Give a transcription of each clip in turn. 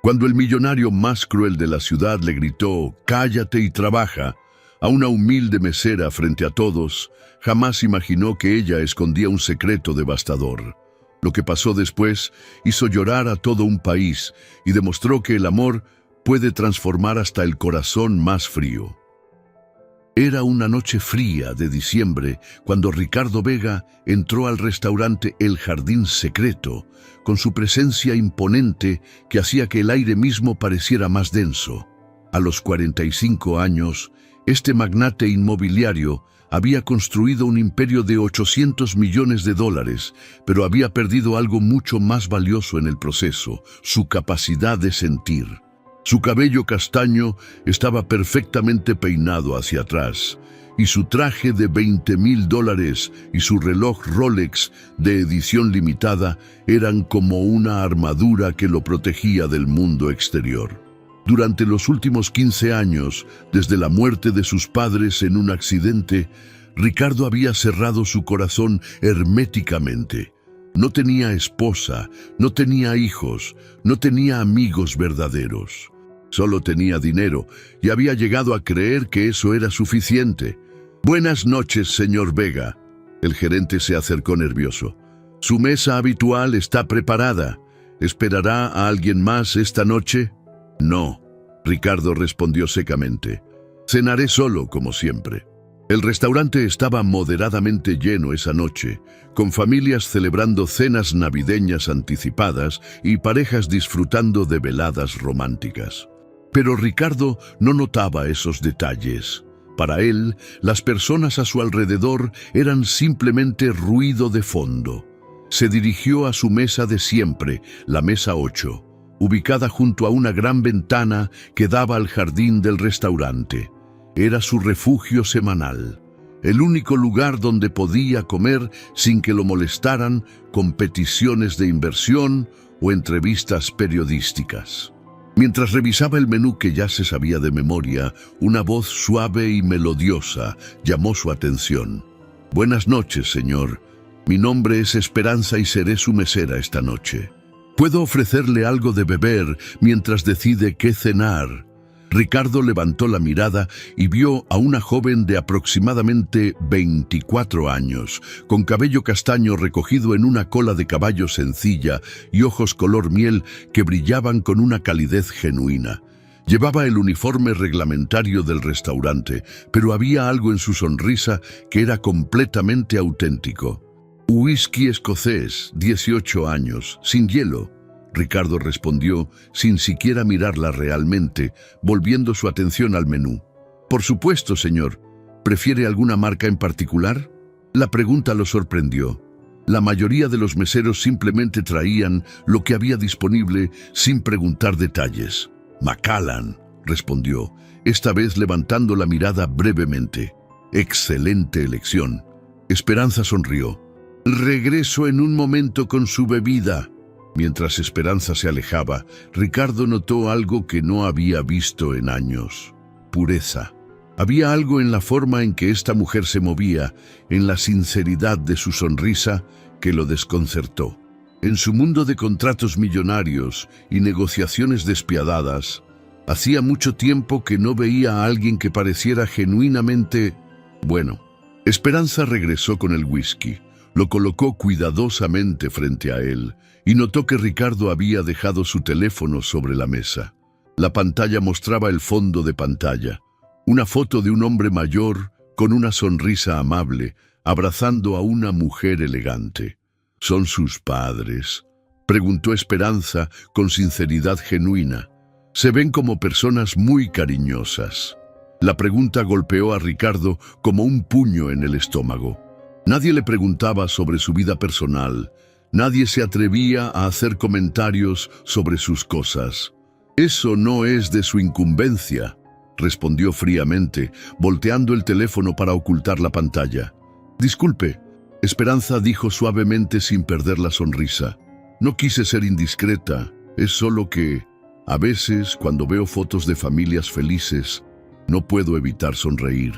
Cuando el millonario más cruel de la ciudad le gritó «cállate y trabaja» a una humilde mesera frente a todos, jamás imaginó que ella escondía un secreto devastador. Lo que pasó después hizo llorar a todo un país y demostró que el amor puede transformar hasta el corazón más frío. Era una noche fría de diciembre cuando Ricardo Vega entró al restaurante El Jardín Secreto, con su presencia imponente que hacía que el aire mismo pareciera más denso. A los 45 años, este magnate inmobiliario había construido un imperio de $800 millones, pero había perdido algo mucho más valioso en el proceso: su capacidad de sentir. Su cabello castaño estaba perfectamente peinado hacia atrás, y su traje de $20.000 y su reloj Rolex de edición limitada eran como una armadura que lo protegía del mundo exterior. Durante los últimos 15 años, desde la muerte de sus padres en un accidente, Ricardo había cerrado su corazón herméticamente. No tenía esposa, no tenía hijos, no tenía amigos verdaderos. Solo tenía dinero y había llegado a creer que eso era suficiente. «Buenas noches, señor Vega». El gerente se acercó nervioso. «Su mesa habitual está preparada. ¿Esperará a alguien más esta noche?» «No», Ricardo respondió secamente. «Cenaré solo, como siempre». El restaurante estaba moderadamente lleno esa noche, con familias celebrando cenas navideñas anticipadas y parejas disfrutando de veladas románticas. Pero Ricardo no notaba esos detalles. Para él, las personas a su alrededor eran simplemente ruido de fondo. Se dirigió a su mesa de siempre, la mesa 8, ubicada junto a una gran ventana que daba al jardín del restaurante. Era su refugio semanal, el único lugar donde podía comer sin que lo molestaran con peticiones de inversión o entrevistas periodísticas. Mientras revisaba el menú que ya se sabía de memoria, una voz suave y melodiosa llamó su atención. «Buenas noches, señor. Mi nombre es Esperanza y seré su mesera esta noche. ¿Puedo ofrecerle algo de beber mientras decide qué cenar?» Ricardo levantó la mirada y vio a una joven de aproximadamente 24 años, con cabello castaño recogido en una cola de caballo sencilla y ojos color miel que brillaban con una calidez genuina. Llevaba el uniforme reglamentario del restaurante, pero había algo en su sonrisa que era completamente auténtico. «Whisky escocés, 18 años, sin hielo», Ricardo respondió sin siquiera mirarla realmente, volviendo su atención al menú. «Por supuesto, señor. ¿Prefiere alguna marca en particular?» La pregunta lo sorprendió. La mayoría de los meseros simplemente traían lo que había disponible sin preguntar detalles. «Macallan», respondió, esta vez levantando la mirada brevemente. «Excelente elección». Esperanza sonrió. «Regreso en un momento con su bebida». Mientras Esperanza se alejaba, Ricardo notó algo que no había visto en años: pureza. Había algo en la forma en que esta mujer se movía, en la sinceridad de su sonrisa, que lo desconcertó. En su mundo de contratos millonarios y negociaciones despiadadas, hacía mucho tiempo que no veía a alguien que pareciera genuinamente bueno. Esperanza regresó con el whisky, lo colocó cuidadosamente frente a él y notó que Ricardo había dejado su teléfono sobre la mesa. La pantalla mostraba el fondo de pantalla, una foto de un hombre mayor con una sonrisa amable, abrazando a una mujer elegante. «¿Son sus padres?», preguntó Esperanza con sinceridad genuina. «Se ven como personas muy cariñosas». La pregunta golpeó a Ricardo como un puño en el estómago. Nadie le preguntaba sobre su vida personal. Nadie se atrevía a hacer comentarios sobre sus cosas. «Eso no es de su incumbencia», respondió fríamente, volteando el teléfono para ocultar la pantalla. «Disculpe», Esperanza dijo suavemente sin perder la sonrisa. «No quise ser indiscreta, es solo que, a veces, cuando veo fotos de familias felices, no puedo evitar sonreír.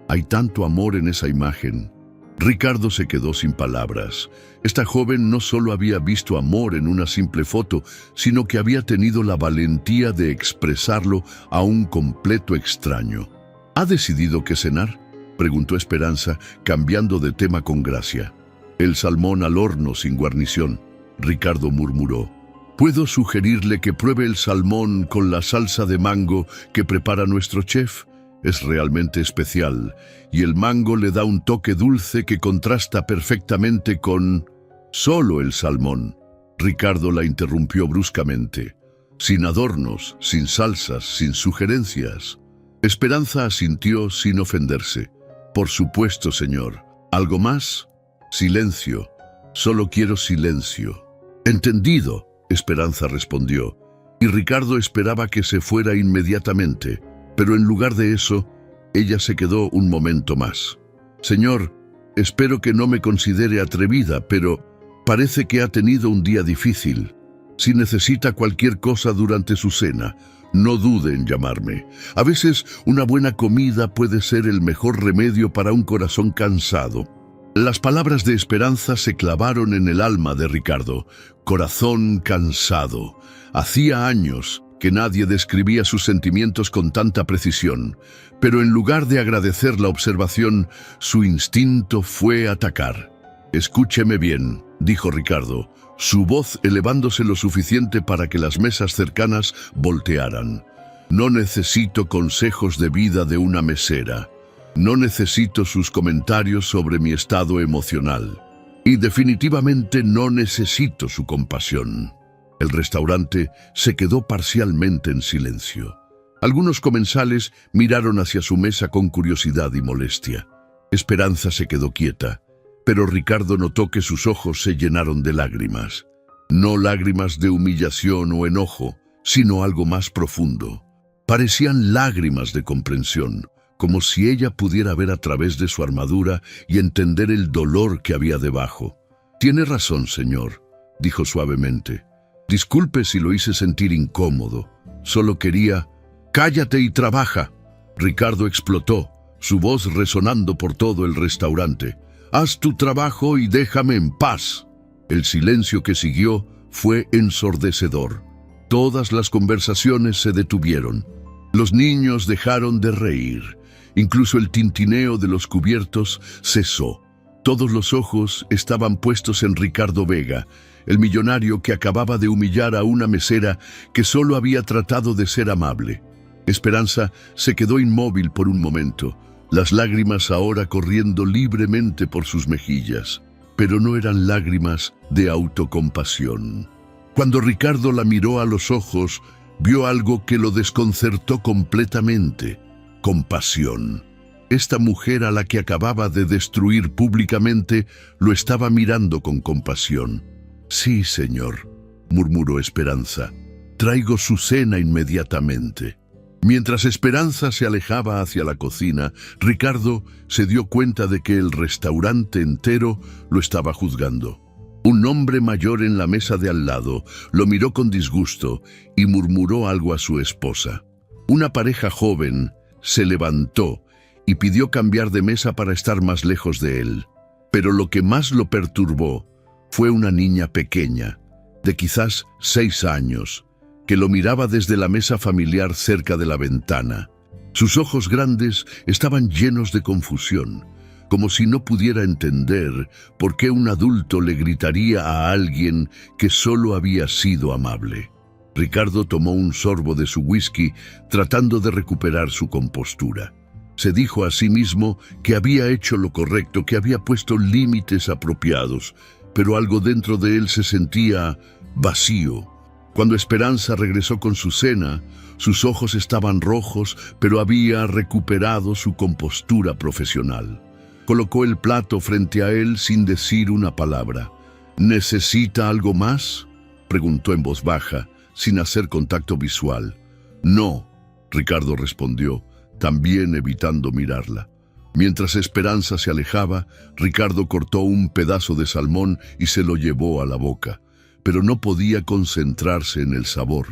Hay tanto amor en esa imagen». Ricardo se quedó sin palabras. Esta joven no solo había visto amor en una simple foto, sino que había tenido la valentía de expresarlo a un completo extraño. ¿Ha decidido qué cenar?, preguntó Esperanza, cambiando de tema con gracia. El salmón al horno sin guarnición, Ricardo murmuró. ¿Puedo sugerirle que pruebe el salmón con la salsa de mango que prepara nuestro chef? Es realmente especial, y el mango le da un toque dulce que contrasta perfectamente con... Solo el salmón. Ricardo la interrumpió bruscamente. Sin adornos, sin salsas, sin sugerencias. Esperanza asintió sin ofenderse. Por supuesto, señor. ¿Algo más? Silencio. Solo quiero silencio. Entendido, Esperanza respondió, y Ricardo esperaba que se fuera inmediatamente, pero en lugar de eso, ella se quedó un momento más. Señor, espero que no me considere atrevida, pero parece que ha tenido un día difícil. Si necesita cualquier cosa durante su cena, no dude en llamarme. A veces una buena comida puede ser el mejor remedio para un corazón cansado. Las palabras de Esperanza se clavaron en el alma de Ricardo. Corazón cansado. Hacía años que nadie describía sus sentimientos con tanta precisión, pero en lugar de agradecer la observación, su instinto fue atacar. «Escúcheme bien», dijo Ricardo, su voz elevándose lo suficiente para que las mesas cercanas voltearan. «No necesito consejos de vida de una mesera. No necesito sus comentarios sobre mi estado emocional. Y definitivamente no necesito su compasión». El restaurante se quedó parcialmente en silencio. Algunos comensales miraron hacia su mesa con curiosidad y molestia. Esperanza se quedó quieta, pero Ricardo notó que sus ojos se llenaron de lágrimas. No lágrimas de humillación o enojo, sino algo más profundo. Parecían lágrimas de comprensión, como si ella pudiera ver a través de su armadura y entender el dolor que había debajo. «Tiene razón, señor», dijo suavemente. «Disculpe si lo hice sentir incómodo. Solo quería...» «Cállate y trabaja». Ricardo explotó, su voz resonando por todo el restaurante. «Haz tu trabajo y déjame en paz». El silencio que siguió fue ensordecedor. Todas las conversaciones se detuvieron. Los niños dejaron de reír. Incluso el tintineo de los cubiertos cesó. Todos los ojos estaban puestos en Ricardo Vega, el millonario que acababa de humillar a una mesera que solo había tratado de ser amable. Esperanza se quedó inmóvil por un momento, las lágrimas ahora corriendo libremente por sus mejillas, pero no eran lágrimas de autocompasión. Cuando Ricardo la miró a los ojos, vio algo que lo desconcertó completamente: compasión. Esta mujer a la que acababa de destruir públicamente lo estaba mirando con compasión. «Sí, señor», murmuró Esperanza. «Traigo su cena inmediatamente». Mientras Esperanza se alejaba hacia la cocina, Ricardo se dio cuenta de que el restaurante entero lo estaba juzgando. Un hombre mayor en la mesa de al lado lo miró con disgusto y murmuró algo a su esposa. Una pareja joven se levantó y pidió cambiar de mesa para estar más lejos de él. Pero lo que más lo perturbó fue una niña pequeña, de quizás 6 años, que lo miraba desde la mesa familiar cerca de la ventana. Sus ojos grandes estaban llenos de confusión, como si no pudiera entender por qué un adulto le gritaría a alguien que solo había sido amable. Ricardo tomó un sorbo de su whisky, tratando de recuperar su compostura. Se dijo a sí mismo que había hecho lo correcto, que había puesto límites apropiados, pero algo dentro de él se sentía vacío. Cuando Esperanza regresó con su cena, sus ojos estaban rojos, pero había recuperado su compostura profesional. Colocó el plato frente a él sin decir una palabra. «¿Necesita algo más?», preguntó en voz baja, sin hacer contacto visual. «No», Ricardo respondió, también evitando mirarla. Mientras Esperanza se alejaba, Ricardo cortó un pedazo de salmón y se lo llevó a la boca, pero no podía concentrarse en el sabor.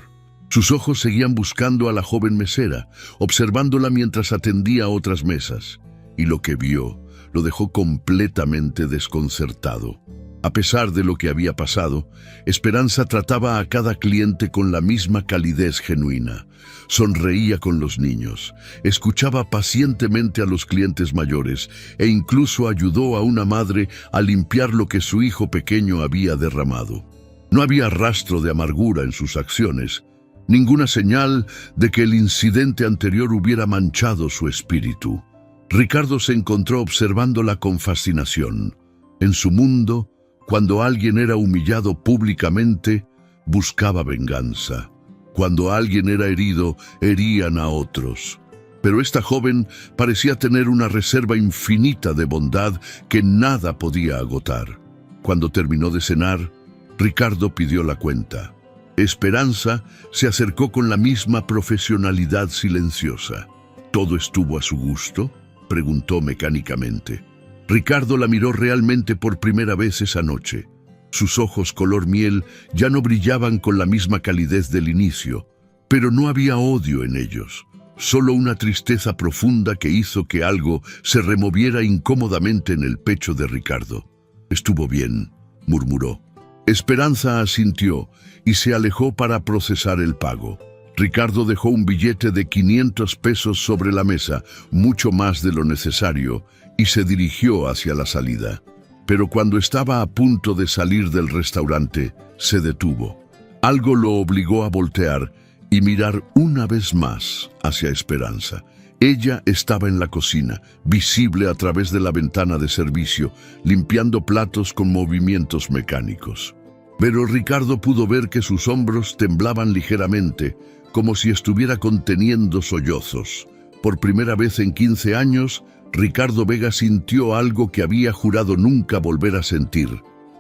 Sus ojos seguían buscando a la joven mesera, observándola mientras atendía a otras mesas. Y lo que vio lo dejó completamente desconcertado. A pesar de lo que había pasado, Esperanza trataba a cada cliente con la misma calidez genuina. Sonreía con los niños, escuchaba pacientemente a los clientes mayores e incluso ayudó a una madre a limpiar lo que su hijo pequeño había derramado. No había rastro de amargura en sus acciones, ninguna señal de que el incidente anterior hubiera manchado su espíritu. Ricardo se encontró observándola con fascinación. En su mundo, cuando alguien era humillado públicamente, buscaba venganza. Cuando alguien era herido, herían a otros. Pero esta joven parecía tener una reserva infinita de bondad que nada podía agotar. Cuando terminó de cenar, Ricardo pidió la cuenta. Esperanza se acercó con la misma profesionalidad silenciosa. ¿Todo estuvo a su gusto?, preguntó mecánicamente. Ricardo la miró realmente por primera vez esa noche. Sus ojos color miel ya no brillaban con la misma calidez del inicio, pero no había odio en ellos, solo una tristeza profunda que hizo que algo se removiera incómodamente en el pecho de Ricardo. «Estuvo bien», murmuró. Esperanza asintió y se alejó para procesar el pago. Ricardo dejó un billete de 500 pesos sobre la mesa, mucho más de lo necesario, y se dirigió hacia la salida. Pero cuando estaba a punto de salir del restaurante, se detuvo. Algo lo obligó a voltear y mirar una vez más hacia Esperanza. Ella estaba en la cocina, visible a través de la ventana de servicio, limpiando platos con movimientos mecánicos. Pero Ricardo pudo ver que sus hombros temblaban ligeramente, como si estuviera conteniendo sollozos. Por primera vez en 15 años, Ricardo Vega sintió algo que había jurado nunca volver a sentir: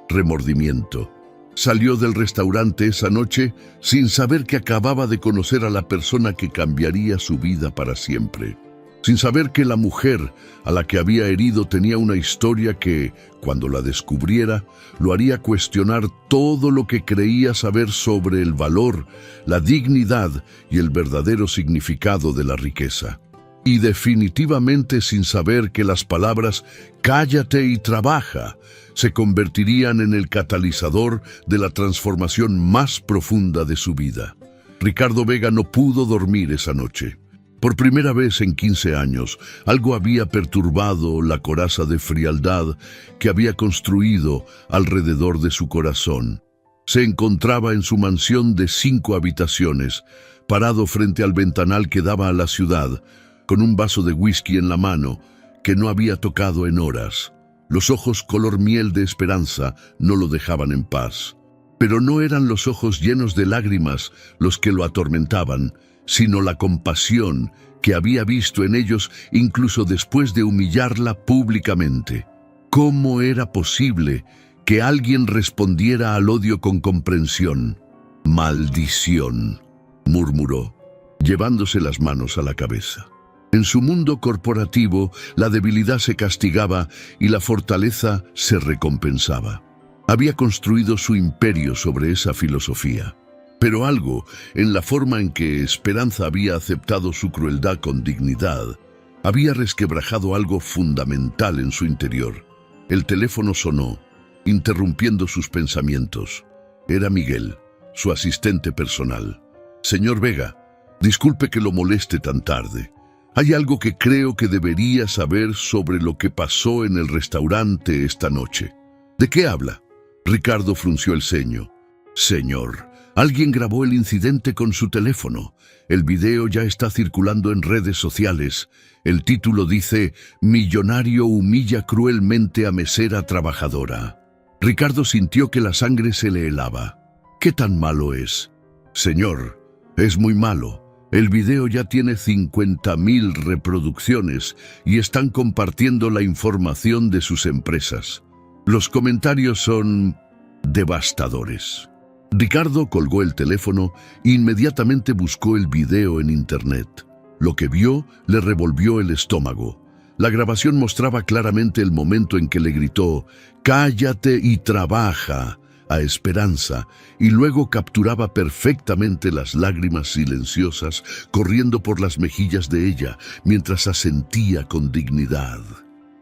remordimiento. Salió del restaurante esa noche sin saber que acababa de conocer a la persona que cambiaría su vida para siempre. Sin saber que la mujer a la que había herido tenía una historia que, cuando la descubriera, lo haría cuestionar todo lo que creía saber sobre el valor, la dignidad y el verdadero significado de la riqueza. Y definitivamente sin saber que las palabras «cállate y trabaja» se convertirían en el catalizador de la transformación más profunda de su vida. Ricardo Vega no pudo dormir esa noche. Por primera vez en 15 años, algo había perturbado la coraza de frialdad que había construido alrededor de su corazón. Se encontraba en su mansión de 5 habitaciones, parado frente al ventanal que daba a la ciudad, con un vaso de whisky en la mano que no había tocado en horas. Los ojos color miel de Esperanza no lo dejaban en paz. Pero no eran los ojos llenos de lágrimas los que lo atormentaban, sino la compasión que había visto en ellos incluso después de humillarla públicamente. ¿Cómo era posible que alguien respondiera al odio con comprensión? «Maldición», murmuró, llevándose las manos a la cabeza. En su mundo corporativo, la debilidad se castigaba y la fortaleza se recompensaba. Había construido su imperio sobre esa filosofía. Pero algo, en la forma en que Esperanza había aceptado su crueldad con dignidad, había resquebrajado algo fundamental en su interior. El teléfono sonó, interrumpiendo sus pensamientos. Era Miguel, su asistente personal. «Señor Vega, disculpe que lo moleste tan tarde. Hay algo que creo que debería saber sobre lo que pasó en el restaurante esta noche». «¿De qué habla?». Ricardo frunció el ceño. «Señor, alguien grabó el incidente con su teléfono. El video ya está circulando en redes sociales. El título dice: Millonario humilla cruelmente a mesera trabajadora». Ricardo sintió que la sangre se le helaba. «¿Qué tan malo es?». «Señor, es muy malo. El video ya tiene 50.000 reproducciones y están compartiendo la información de sus empresas. Los comentarios son devastadores». Ricardo colgó el teléfono e inmediatamente buscó el video en internet. Lo que vio le revolvió el estómago. La grabación mostraba claramente el momento en que le gritó «cállate y trabaja» a Esperanza, y luego capturaba perfectamente las lágrimas silenciosas corriendo por las mejillas de ella mientras asentía con dignidad.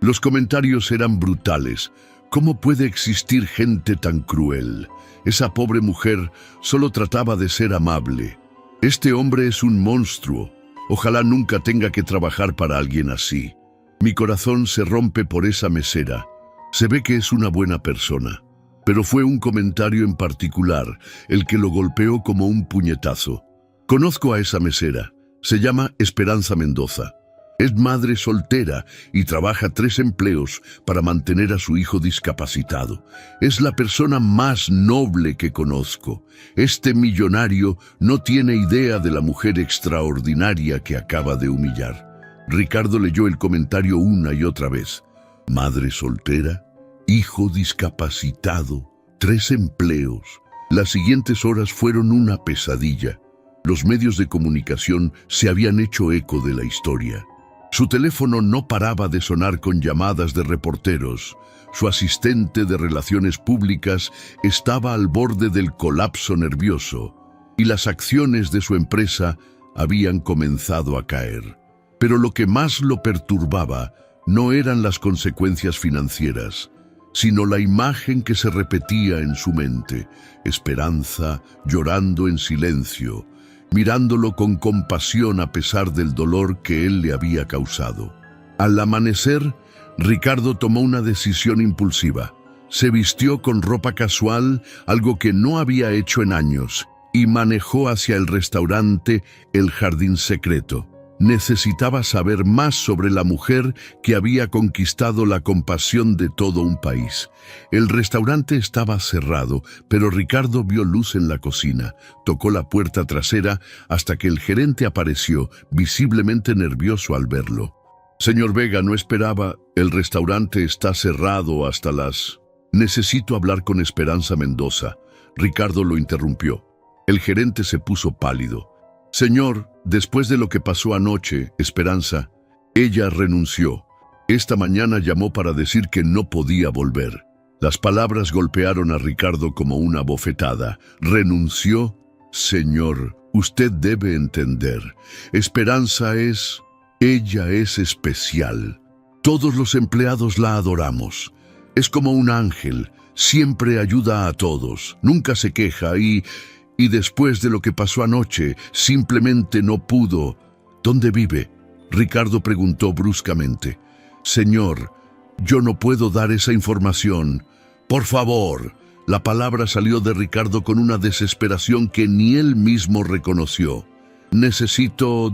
Los comentarios eran brutales. ¿Cómo puede existir gente tan cruel? Esa pobre mujer solo trataba de ser amable. Este hombre es un monstruo. Ojalá nunca tenga que trabajar para alguien así. Mi corazón se rompe por esa mesera. Se ve que es una buena persona. Pero fue un comentario en particular el que lo golpeó como un puñetazo. Conozco a esa mesera. Se llama Esperanza Mendoza. Es madre soltera y trabaja 3 empleos para mantener a su hijo discapacitado. Es la persona más noble que conozco. Este millonario no tiene idea de la mujer extraordinaria que acaba de humillar. Ricardo leyó el comentario una y otra vez. Madre soltera, hijo discapacitado, 3 empleos. Las siguientes horas fueron una pesadilla. Los medios de comunicación se habían hecho eco de la historia. Su teléfono no paraba de sonar con llamadas de reporteros. Su asistente de relaciones públicas estaba al borde del colapso nervioso y las acciones de su empresa habían comenzado a caer. Pero lo que más lo perturbaba no eran las consecuencias financieras, sino la imagen que se repetía en su mente. Esperanza llorando en silencio, mirándolo con compasión a pesar del dolor que él le había causado. Al amanecer, Ricardo tomó una decisión impulsiva. Se vistió con ropa casual, algo que no había hecho en años, y manejó hacia el restaurante El Jardín Secreto. Necesitaba saber más sobre la mujer que había conquistado la compasión de todo un país. El restaurante estaba cerrado, pero Ricardo vio luz en la cocina. Tocó la puerta trasera hasta que el gerente apareció, visiblemente nervioso al verlo. Señor Vega, no esperaba. El restaurante está cerrado hasta las... Necesito hablar con Esperanza Mendoza. Ricardo lo interrumpió. El gerente se puso pálido. Señor, después de lo que pasó anoche, Esperanza, ella renunció. Esta mañana llamó para decir que no podía volver. Las palabras golpearon a Ricardo como una bofetada. ¿Renunció? Señor, usted debe entender. Esperanza es... Ella es especial. Todos los empleados la adoramos. Es como un ángel. Siempre ayuda a todos. Nunca se queja y después de lo que pasó anoche, simplemente no pudo. ¿Dónde vive? Ricardo preguntó bruscamente. Señor, yo no puedo dar esa información. Por favor. La palabra salió de Ricardo con una desesperación que ni él mismo reconoció. Necesito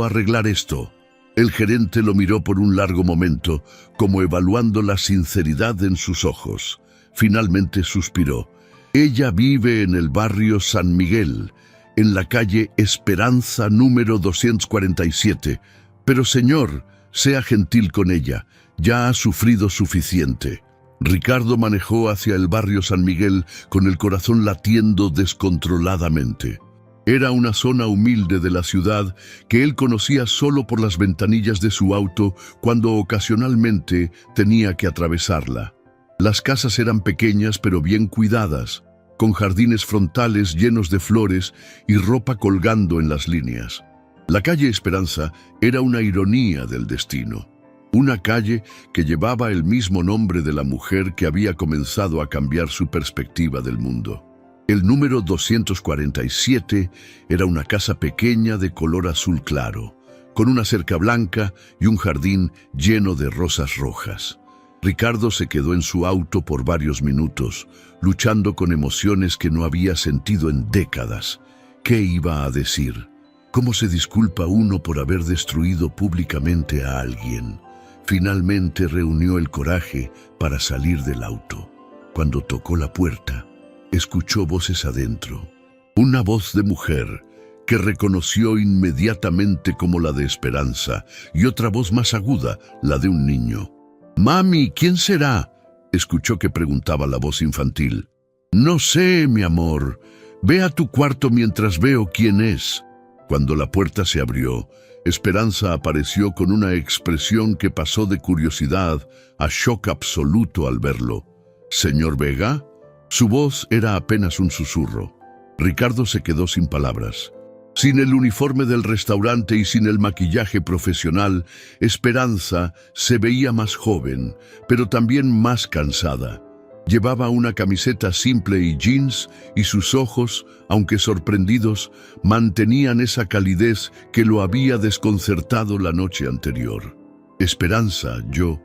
arreglar esto. El gerente lo miró por un largo momento, como evaluando la sinceridad en sus ojos. Finalmente suspiró. Ella vive en el barrio San Miguel, en la calle Esperanza número 247. Pero señor, sea gentil con ella, ya ha sufrido suficiente. Ricardo manejó hacia el barrio San Miguel con el corazón latiendo descontroladamente. Era una zona humilde de la ciudad que él conocía solo por las ventanillas de su auto cuando ocasionalmente tenía que atravesarla. Las casas eran pequeñas pero bien cuidadas, con jardines frontales llenos de flores y ropa colgando en las líneas. La calle Esperanza era una ironía del destino. Una calle que llevaba el mismo nombre de la mujer que había comenzado a cambiar su perspectiva del mundo. El número 247 era una casa pequeña de color azul claro, con una cerca blanca y un jardín lleno de rosas rojas. Ricardo se quedó en su auto por varios minutos, luchando con emociones que no había sentido en décadas. ¿Qué iba a decir? ¿Cómo se disculpa uno por haber destruido públicamente a alguien? Finalmente reunió el coraje para salir del auto. Cuando tocó la puerta, escuchó voces adentro. Una voz de mujer que reconoció inmediatamente como la de Esperanza y otra voz más aguda, la de un niño. «Mami, ¿quién será?», escuchó que preguntaba la voz infantil. «No sé, mi amor. Ve a tu cuarto mientras veo quién es». Cuando la puerta se abrió, Esperanza apareció con una expresión que pasó de curiosidad a shock absoluto al verlo. «¿Señor Vega?». Su voz era apenas un susurro. Ricardo se quedó sin palabras. Sin el uniforme del restaurante y sin el maquillaje profesional, Esperanza se veía más joven, pero también más cansada. Llevaba una camiseta simple y jeans, y sus ojos, aunque sorprendidos, mantenían esa calidez que lo había desconcertado la noche anterior. Esperanza, yo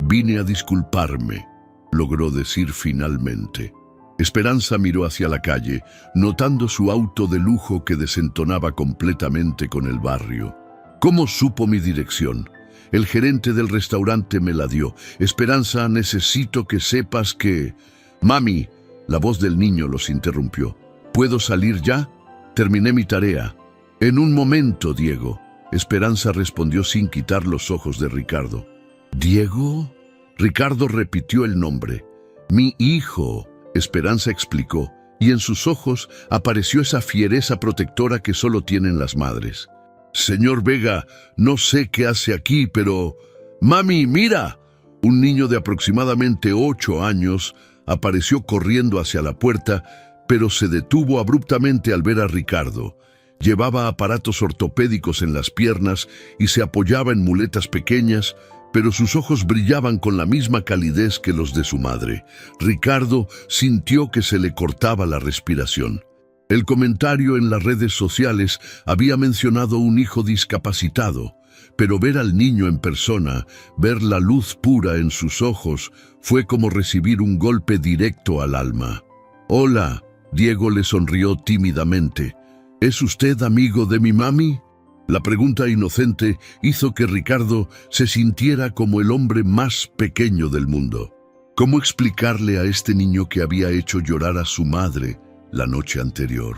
vine a disculparme, logró decir finalmente. Esperanza miró hacia la calle, notando su auto de lujo que desentonaba completamente con el barrio. ¿Cómo supo mi dirección? El gerente del restaurante me la dio. Esperanza, necesito que sepas que... Mami, la voz del niño los interrumpió. ¿Puedo salir ya? Terminé mi tarea. En un momento, Diego. Esperanza respondió sin quitar los ojos de Ricardo. ¿Diego? Ricardo repitió el nombre. Mi hijo, Esperanza explicó, y en sus ojos apareció esa fiereza protectora que solo tienen las madres. Señor Vega, no sé qué hace aquí, pero... ¡Mami, mira! Un niño de aproximadamente 8 años apareció corriendo hacia la puerta, pero se detuvo abruptamente al ver a Ricardo. Llevaba aparatos ortopédicos en las piernas y se apoyaba en muletas pequeñas, pero sus ojos brillaban con la misma calidez que los de su madre. Ricardo sintió que se le cortaba la respiración. El comentario en las redes sociales había mencionado un hijo discapacitado, pero ver al niño en persona, ver la luz pura en sus ojos, fue como recibir un golpe directo al alma. «Hola», Diego le sonrió tímidamente. «¿Es usted amigo de mi mami?» La pregunta inocente hizo que Ricardo se sintiera como el hombre más pequeño del mundo. ¿Cómo explicarle a este niño que había hecho llorar a su madre la noche anterior?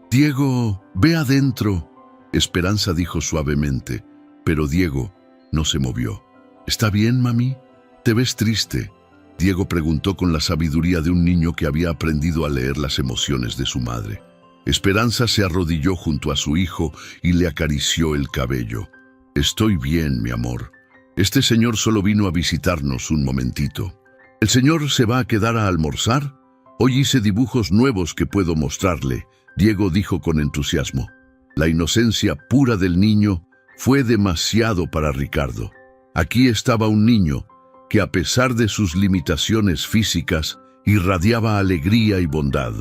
«Diego, ve adentro», Esperanza dijo suavemente, pero Diego no se movió. «¿Está bien, mami? ¿Te ves triste?», Diego preguntó con la sabiduría de un niño que había aprendido a leer las emociones de su madre. Esperanza se arrodilló junto a su hijo y le acarició el cabello. «Estoy bien, mi amor. Este señor solo vino a visitarnos un momentito. ¿El señor se va a quedar a almorzar? Hoy hice dibujos nuevos que puedo mostrarle», Diego dijo con entusiasmo. La inocencia pura del niño fue demasiado para Ricardo. Aquí estaba un niño que, a pesar de sus limitaciones físicas, irradiaba alegría y bondad.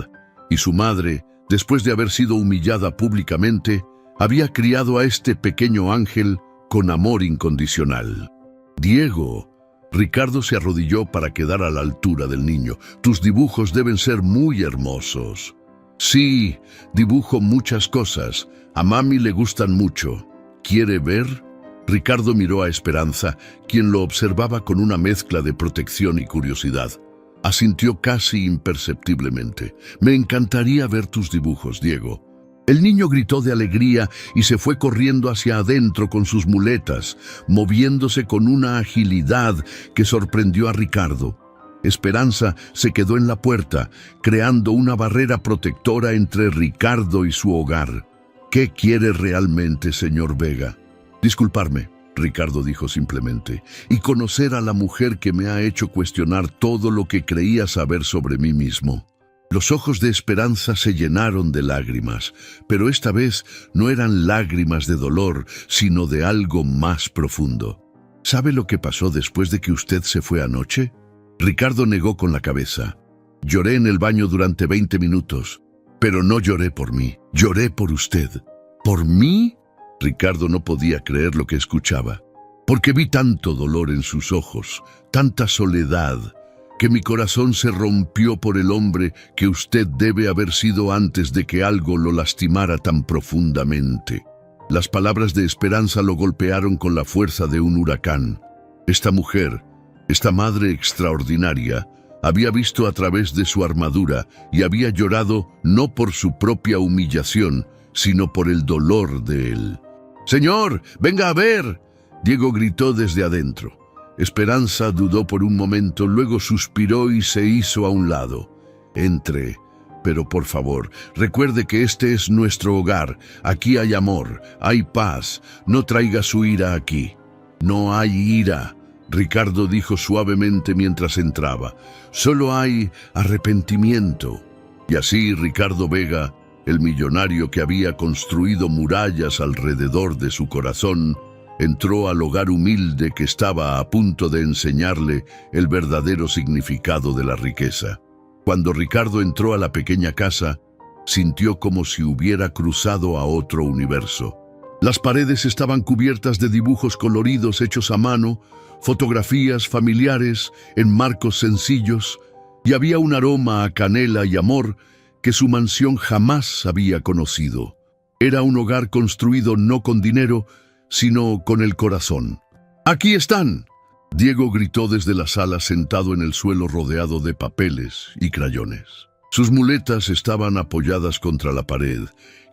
Y su madre, después de haber sido humillada públicamente, había criado a este pequeño ángel con amor incondicional. «Diego», Ricardo se arrodilló para quedar a la altura del niño. «Tus dibujos deben ser muy hermosos». «Sí, dibujo muchas cosas. A mami le gustan mucho. ¿Quiere ver?» Ricardo miró a Esperanza, quien lo observaba con una mezcla de protección y curiosidad. Asintió casi imperceptiblemente. «Me encantaría ver tus dibujos, Diego». El niño gritó de alegría y se fue corriendo hacia adentro con sus muletas, moviéndose con una agilidad que sorprendió a Ricardo. Esperanza se quedó en la puerta, creando una barrera protectora entre Ricardo y su hogar. «¿Qué quiere realmente, señor Vega?» «Disculparme», Ricardo dijo simplemente, «y conocer a la mujer que me ha hecho cuestionar todo lo que creía saber sobre mí mismo». Los ojos de Esperanza se llenaron de lágrimas, pero esta vez no eran lágrimas de dolor, sino de algo más profundo. «¿Sabe lo que pasó después de que usted se fue anoche?» Ricardo negó con la cabeza. «Lloré en el baño durante 20 minutos, pero no lloré por mí, lloré por usted». «¿Por mí?» Ricardo no podía creer lo que escuchaba. «Porque vi tanto dolor en sus ojos, tanta soledad, que mi corazón se rompió por el hombre que usted debe haber sido antes de que algo lo lastimara tan profundamente». Las palabras de Esperanza lo golpearon con la fuerza de un huracán. Esta mujer, esta madre extraordinaria, había visto a través de su armadura y había llorado no por su propia humillación, sino por el dolor de él. «Señor, venga a ver», Diego gritó desde adentro. Esperanza dudó por un momento, luego suspiró y se hizo a un lado. «Entre, pero por favor, recuerde que este es nuestro hogar. Aquí hay amor, hay paz. No traiga su ira aquí». «No hay ira», Ricardo dijo suavemente mientras entraba. «Solo hay arrepentimiento». Y así Ricardo Vega el millonario que había construido murallas alrededor de su corazón, entró al hogar humilde que estaba a punto de enseñarle el verdadero significado de la riqueza. Cuando Ricardo entró a la pequeña casa, sintió como si hubiera cruzado a otro universo. Las paredes estaban cubiertas de dibujos coloridos hechos a mano, fotografías familiares en marcos sencillos, y había un aroma a canela y amor que su mansión jamás había conocido. Era un hogar construido no con dinero, sino con el corazón. ¡Aquí están!, Diego gritó desde la sala, sentado en el suelo rodeado de papeles y crayones. Sus muletas estaban apoyadas contra la pared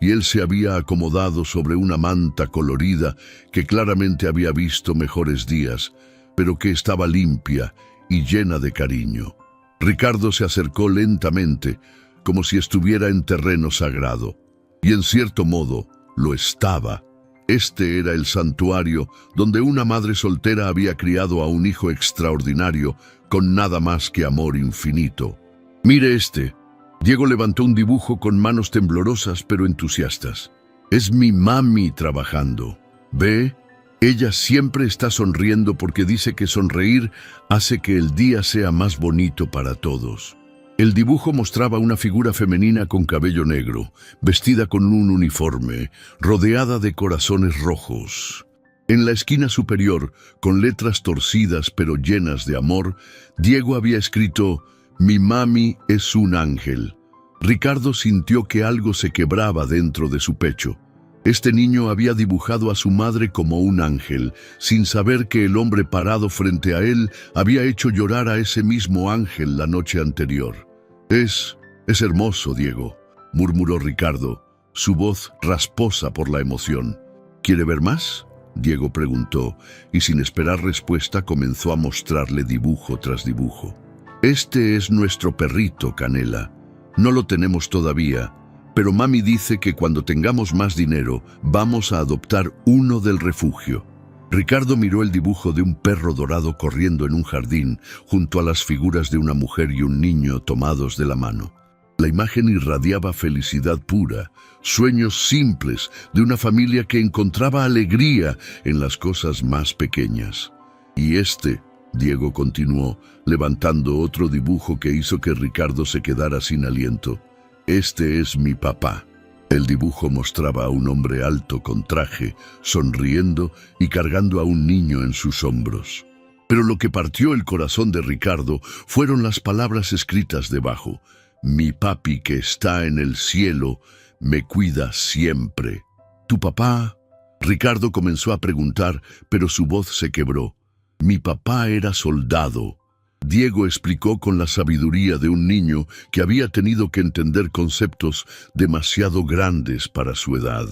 y él se había acomodado sobre una manta colorida que claramente había visto mejores días, pero que estaba limpia y llena de cariño. Ricardo se acercó lentamente, como si estuviera en terreno sagrado, y en cierto modo lo estaba. Este era el santuario donde una madre soltera había criado a un hijo extraordinario con nada más que amor infinito. «Mire este». Diego levantó un dibujo con manos temblorosas pero entusiastas. «Es mi mami trabajando. ¿Ve? Ella siempre está sonriendo porque dice que sonreír hace que el día sea más bonito para todos». El dibujo mostraba una figura femenina con cabello negro, vestida con un uniforme, rodeada de corazones rojos. En la esquina superior, con letras torcidas pero llenas de amor, Diego había escrito: «Mi mami es un ángel». Ricardo sintió que algo se quebraba dentro de su pecho. Este niño había dibujado a su madre como un ángel, sin saber que el hombre parado frente a él había hecho llorar a ese mismo ángel la noche anterior. Es hermoso, Diego», murmuró Ricardo, su voz rasposa por la emoción. «¿Quiere ver más?», Diego preguntó, y sin esperar respuesta comenzó a mostrarle dibujo tras dibujo. «Este es nuestro perrito, Canela. No lo tenemos todavía, pero mami dice que cuando tengamos más dinero vamos a adoptar uno del refugio». Ricardo miró el dibujo de un perro dorado corriendo en un jardín junto a las figuras de una mujer y un niño tomados de la mano. La imagen irradiaba felicidad pura, sueños simples de una familia que encontraba alegría en las cosas más pequeñas. «Y Diego continuó, levantando otro dibujo que hizo que Ricardo se quedara sin aliento, «este es mi papá». El dibujo mostraba a un hombre alto con traje, sonriendo y cargando a un niño en sus hombros. Pero lo que partió el corazón de Ricardo fueron las palabras escritas debajo: «Mi papi que está en el cielo me cuida siempre». «¿Tu papá?», Ricardo comenzó a preguntar, pero su voz se quebró. «Mi papá era soldado». Diego explicó con la sabiduría de un niño que había tenido que entender conceptos demasiado grandes para su edad.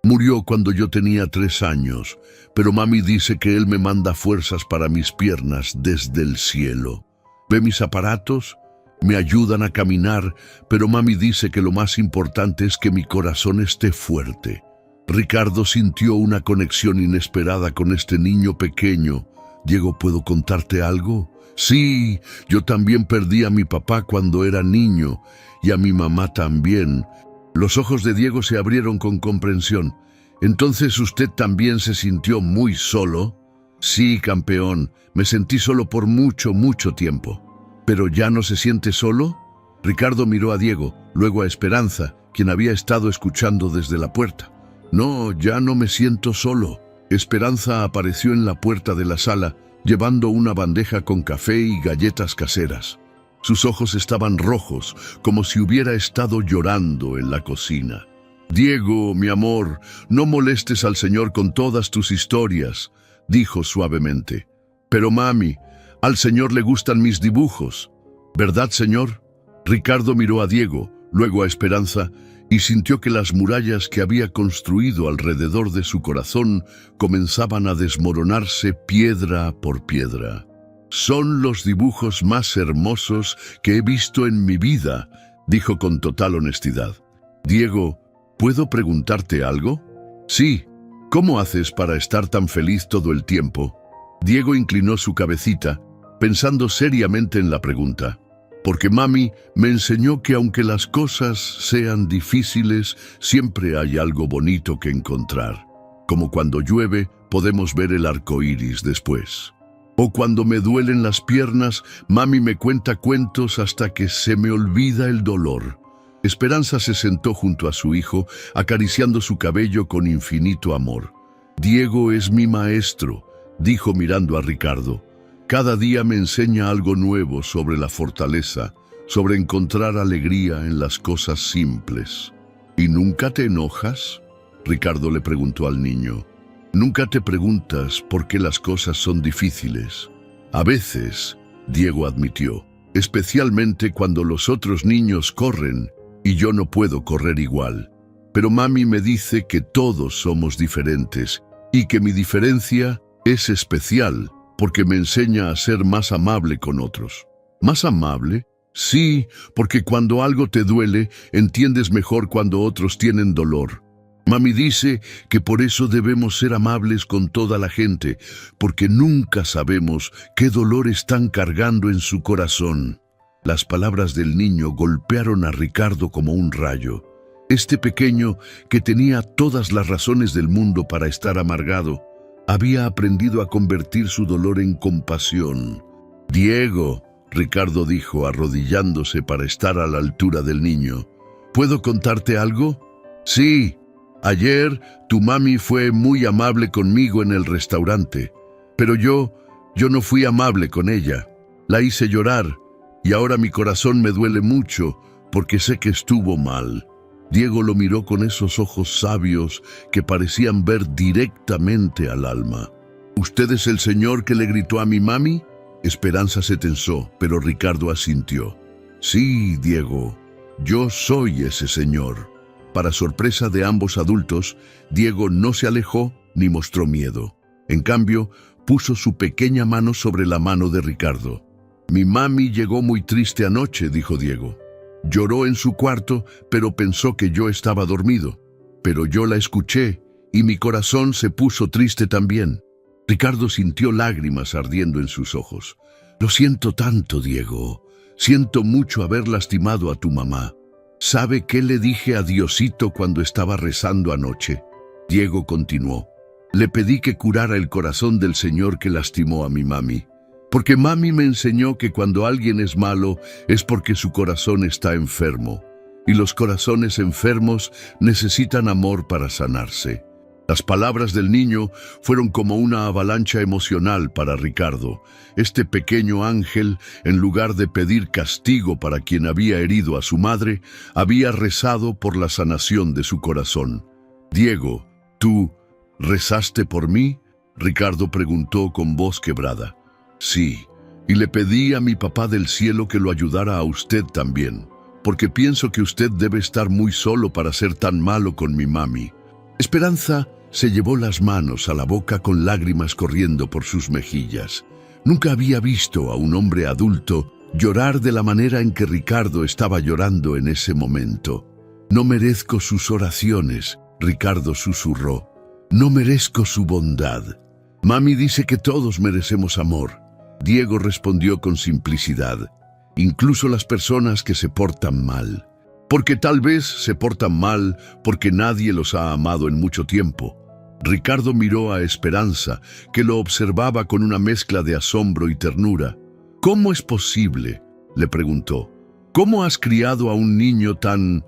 «Murió cuando yo tenía 3 años, pero mami dice que él me manda fuerzas para mis piernas desde el cielo. ¿Ve mis aparatos? Me ayudan a caminar, pero mami dice que lo más importante es que mi corazón esté fuerte». Ricardo sintió una conexión inesperada con este niño pequeño. «Diego, ¿puedo contarte algo?». «Sí, yo también perdí a mi papá cuando era niño, y a mi mamá también». Los ojos de Diego se abrieron con comprensión. «¿Entonces usted también se sintió muy solo?». «Sí, campeón, me sentí solo por mucho, mucho tiempo». «¿Pero ya no se siente solo?». Ricardo miró a Diego, luego a Esperanza, quien había estado escuchando desde la puerta. «No, ya no me siento solo». Esperanza apareció en la puerta de la sala, llevando una bandeja con café y galletas caseras. Sus ojos estaban rojos, como si hubiera estado llorando en la cocina. «Diego, mi amor, no molestes al Señor con todas tus historias», dijo suavemente. «Pero mami, al Señor le gustan mis dibujos, ¿verdad, Señor?». Ricardo miró a Diego, luego a Esperanza, y sintió que las murallas que había construido alrededor de su corazón comenzaban a desmoronarse piedra por piedra. «Son los dibujos más hermosos que he visto en mi vida», dijo con total honestidad. «Diego, ¿puedo preguntarte algo?». «Sí, ¿cómo haces para estar tan feliz todo el tiempo?». Diego inclinó su cabecita, pensando seriamente en la pregunta. Porque mami me enseñó que aunque las cosas sean difíciles, siempre hay algo bonito que encontrar. Como cuando llueve, podemos ver el arco iris después. O cuando me duelen las piernas, mami me cuenta cuentos hasta que se me olvida el dolor. Esperanza se sentó junto a su hijo, acariciando su cabello con infinito amor. Diego es mi maestro, dijo mirando a Ricardo. Cada día me enseña algo nuevo sobre la fortaleza, sobre encontrar alegría en las cosas simples. ¿Y nunca te enojas?, Ricardo le preguntó al niño. ¿Nunca te preguntas por qué las cosas son difíciles? A veces, Diego admitió, especialmente cuando los otros niños corren y yo no puedo correr igual. Pero mami me dice que todos somos diferentes y que mi diferencia es especial porque me enseña a ser más amable con otros. ¿Más amable? Sí, porque cuando algo te duele, entiendes mejor cuando otros tienen dolor. Mami dice que por eso debemos ser amables con toda la gente, porque nunca sabemos qué dolor están cargando en su corazón. Las palabras del niño golpearon a Ricardo como un rayo. Este pequeño, que tenía todas las razones del mundo para estar amargado, había aprendido a convertir su dolor en compasión. «Diego», Ricardo dijo, arrodillándose para estar a la altura del niño, «¿puedo contarte algo?» «Sí. Ayer tu mami fue muy amable conmigo en el restaurante, pero yo no fui amable con ella. La hice llorar y ahora mi corazón me duele mucho porque sé que estuvo mal». Diego lo miró con esos ojos sabios que parecían ver directamente al alma. «¿Usted es el señor que le gritó a mi mami?» Esperanza se tensó, pero Ricardo asintió. «Sí, Diego, yo soy ese señor». Para sorpresa de ambos adultos, Diego no se alejó ni mostró miedo. En cambio, puso su pequeña mano sobre la mano de Ricardo. «Mi mami llegó muy triste anoche», dijo Diego. «Lloró en su cuarto, pero pensó que yo estaba dormido. Pero yo la escuché y mi corazón se puso triste también». Ricardo sintió lágrimas ardiendo en sus ojos. «Lo siento tanto, Diego. Siento mucho haber lastimado a tu mamá. ¿Sabe qué le dije a Diosito cuando estaba rezando anoche?». Diego continuó. «Le pedí que curara el corazón del señor que lastimó a mi mami. Porque mami me enseñó que cuando alguien es malo es porque su corazón está enfermo. Y los corazones enfermos necesitan amor para sanarse». Las palabras del niño fueron como una avalancha emocional para Ricardo. Este pequeño ángel, en lugar de pedir castigo para quien había herido a su madre, había rezado por la sanación de su corazón. «Diego, ¿tú rezaste por mí?», Ricardo preguntó con voz quebrada. «Sí, y le pedí a mi papá del cielo que lo ayudara a usted también, porque pienso que usted debe estar muy solo para ser tan malo con mi mami». Esperanza se llevó las manos a la boca con lágrimas corriendo por sus mejillas. Nunca había visto a un hombre adulto llorar de la manera en que Ricardo estaba llorando en ese momento. «No merezco sus oraciones», Ricardo susurró. «No merezco su bondad. Mami dice que todos merecemos amor». Diego respondió con simplicidad. «Incluso las personas que se portan mal. Porque tal vez se portan mal porque nadie los ha amado en mucho tiempo». Ricardo miró a Esperanza, que lo observaba con una mezcla de asombro y ternura. «¿Cómo es posible?», le preguntó. «¿Cómo has criado a un niño tan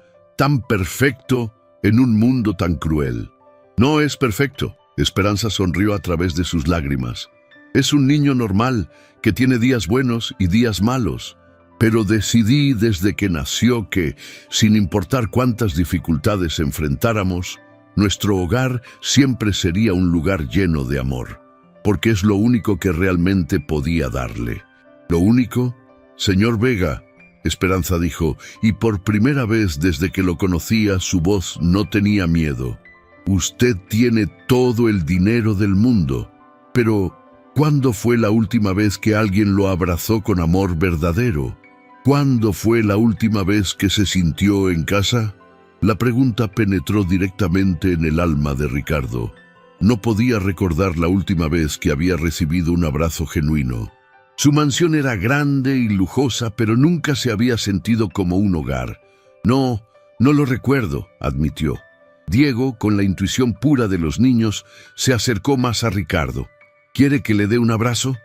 perfecto en un mundo tan cruel?» «No es perfecto», Esperanza sonrió a través de sus lágrimas. «Es un niño normal, que tiene días buenos y días malos. Pero decidí desde que nació que, sin importar cuántas dificultades enfrentáramos, nuestro hogar siempre sería un lugar lleno de amor, porque es lo único que realmente podía darle». «¿Lo único?». «Señor Vega», Esperanza dijo, y por primera vez desde que lo conocía su voz no tenía miedo. «Usted tiene todo el dinero del mundo, pero ¿cuándo fue la última vez que alguien lo abrazó con amor verdadero? ¿Cuándo fue la última vez que se sintió en casa?». La pregunta penetró directamente en el alma de Ricardo. No podía recordar la última vez que había recibido un abrazo genuino. Su mansión era grande y lujosa, pero nunca se había sentido como un hogar. No, no lo recuerdo, admitió. Diego, con la intuición pura de los niños, se acercó más a Ricardo. ¿Quiere que le dé un abrazo?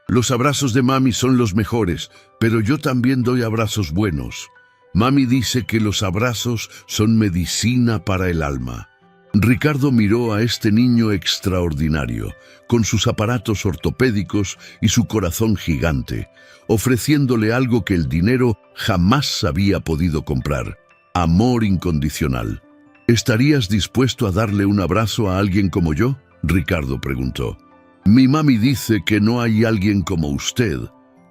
Los abrazos de mami son los mejores, pero yo también doy abrazos buenos. Mami dice que los abrazos son medicina para el alma. Ricardo miró a este niño extraordinario, con sus aparatos ortopédicos y su corazón gigante, ofreciéndole algo que el dinero jamás había podido comprar: amor incondicional. ¿Estarías dispuesto a darle un abrazo a alguien como yo?, Ricardo preguntó. Mi mami dice que no hay alguien como usted,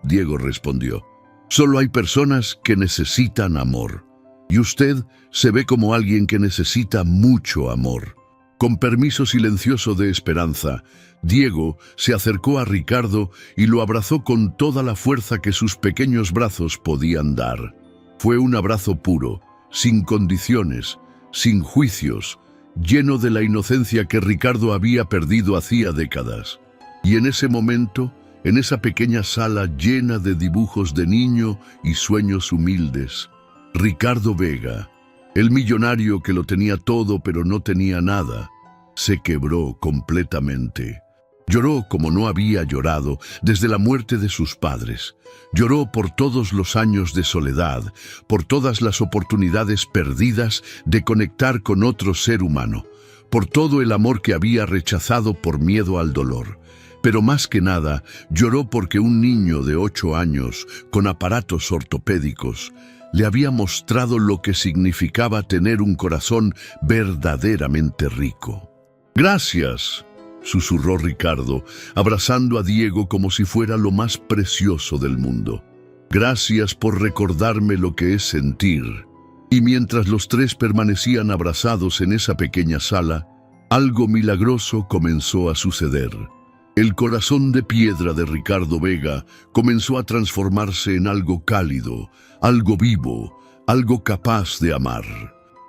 Diego respondió. Solo hay personas que necesitan amor. Y usted se ve como alguien que necesita mucho amor. Con permiso silencioso de Esperanza, Diego se acercó a Ricardo y lo abrazó con toda la fuerza que sus pequeños brazos podían dar. Fue un abrazo puro, sin condiciones, sin juicios, lleno de la inocencia que Ricardo había perdido hacía décadas. Y en ese momento, en esa pequeña sala llena de dibujos de niño y sueños humildes, Ricardo Vega, el millonario que lo tenía todo pero no tenía nada, se quebró completamente. Lloró como no había llorado desde la muerte de sus padres. Lloró por todos los años de soledad, por todas las oportunidades perdidas de conectar con otro ser humano, por todo el amor que había rechazado por miedo al dolor. Pero más que nada, lloró porque un niño de 8 años, con aparatos ortopédicos, le había mostrado lo que significaba tener un corazón verdaderamente rico. «Gracias», susurró Ricardo, abrazando a Diego como si fuera lo más precioso del mundo. «Gracias por recordarme lo que es sentir». Y mientras los tres permanecían abrazados en esa pequeña sala, algo milagroso comenzó a suceder. El corazón de piedra de Ricardo Vega comenzó a transformarse en algo cálido, algo vivo, algo capaz de amar.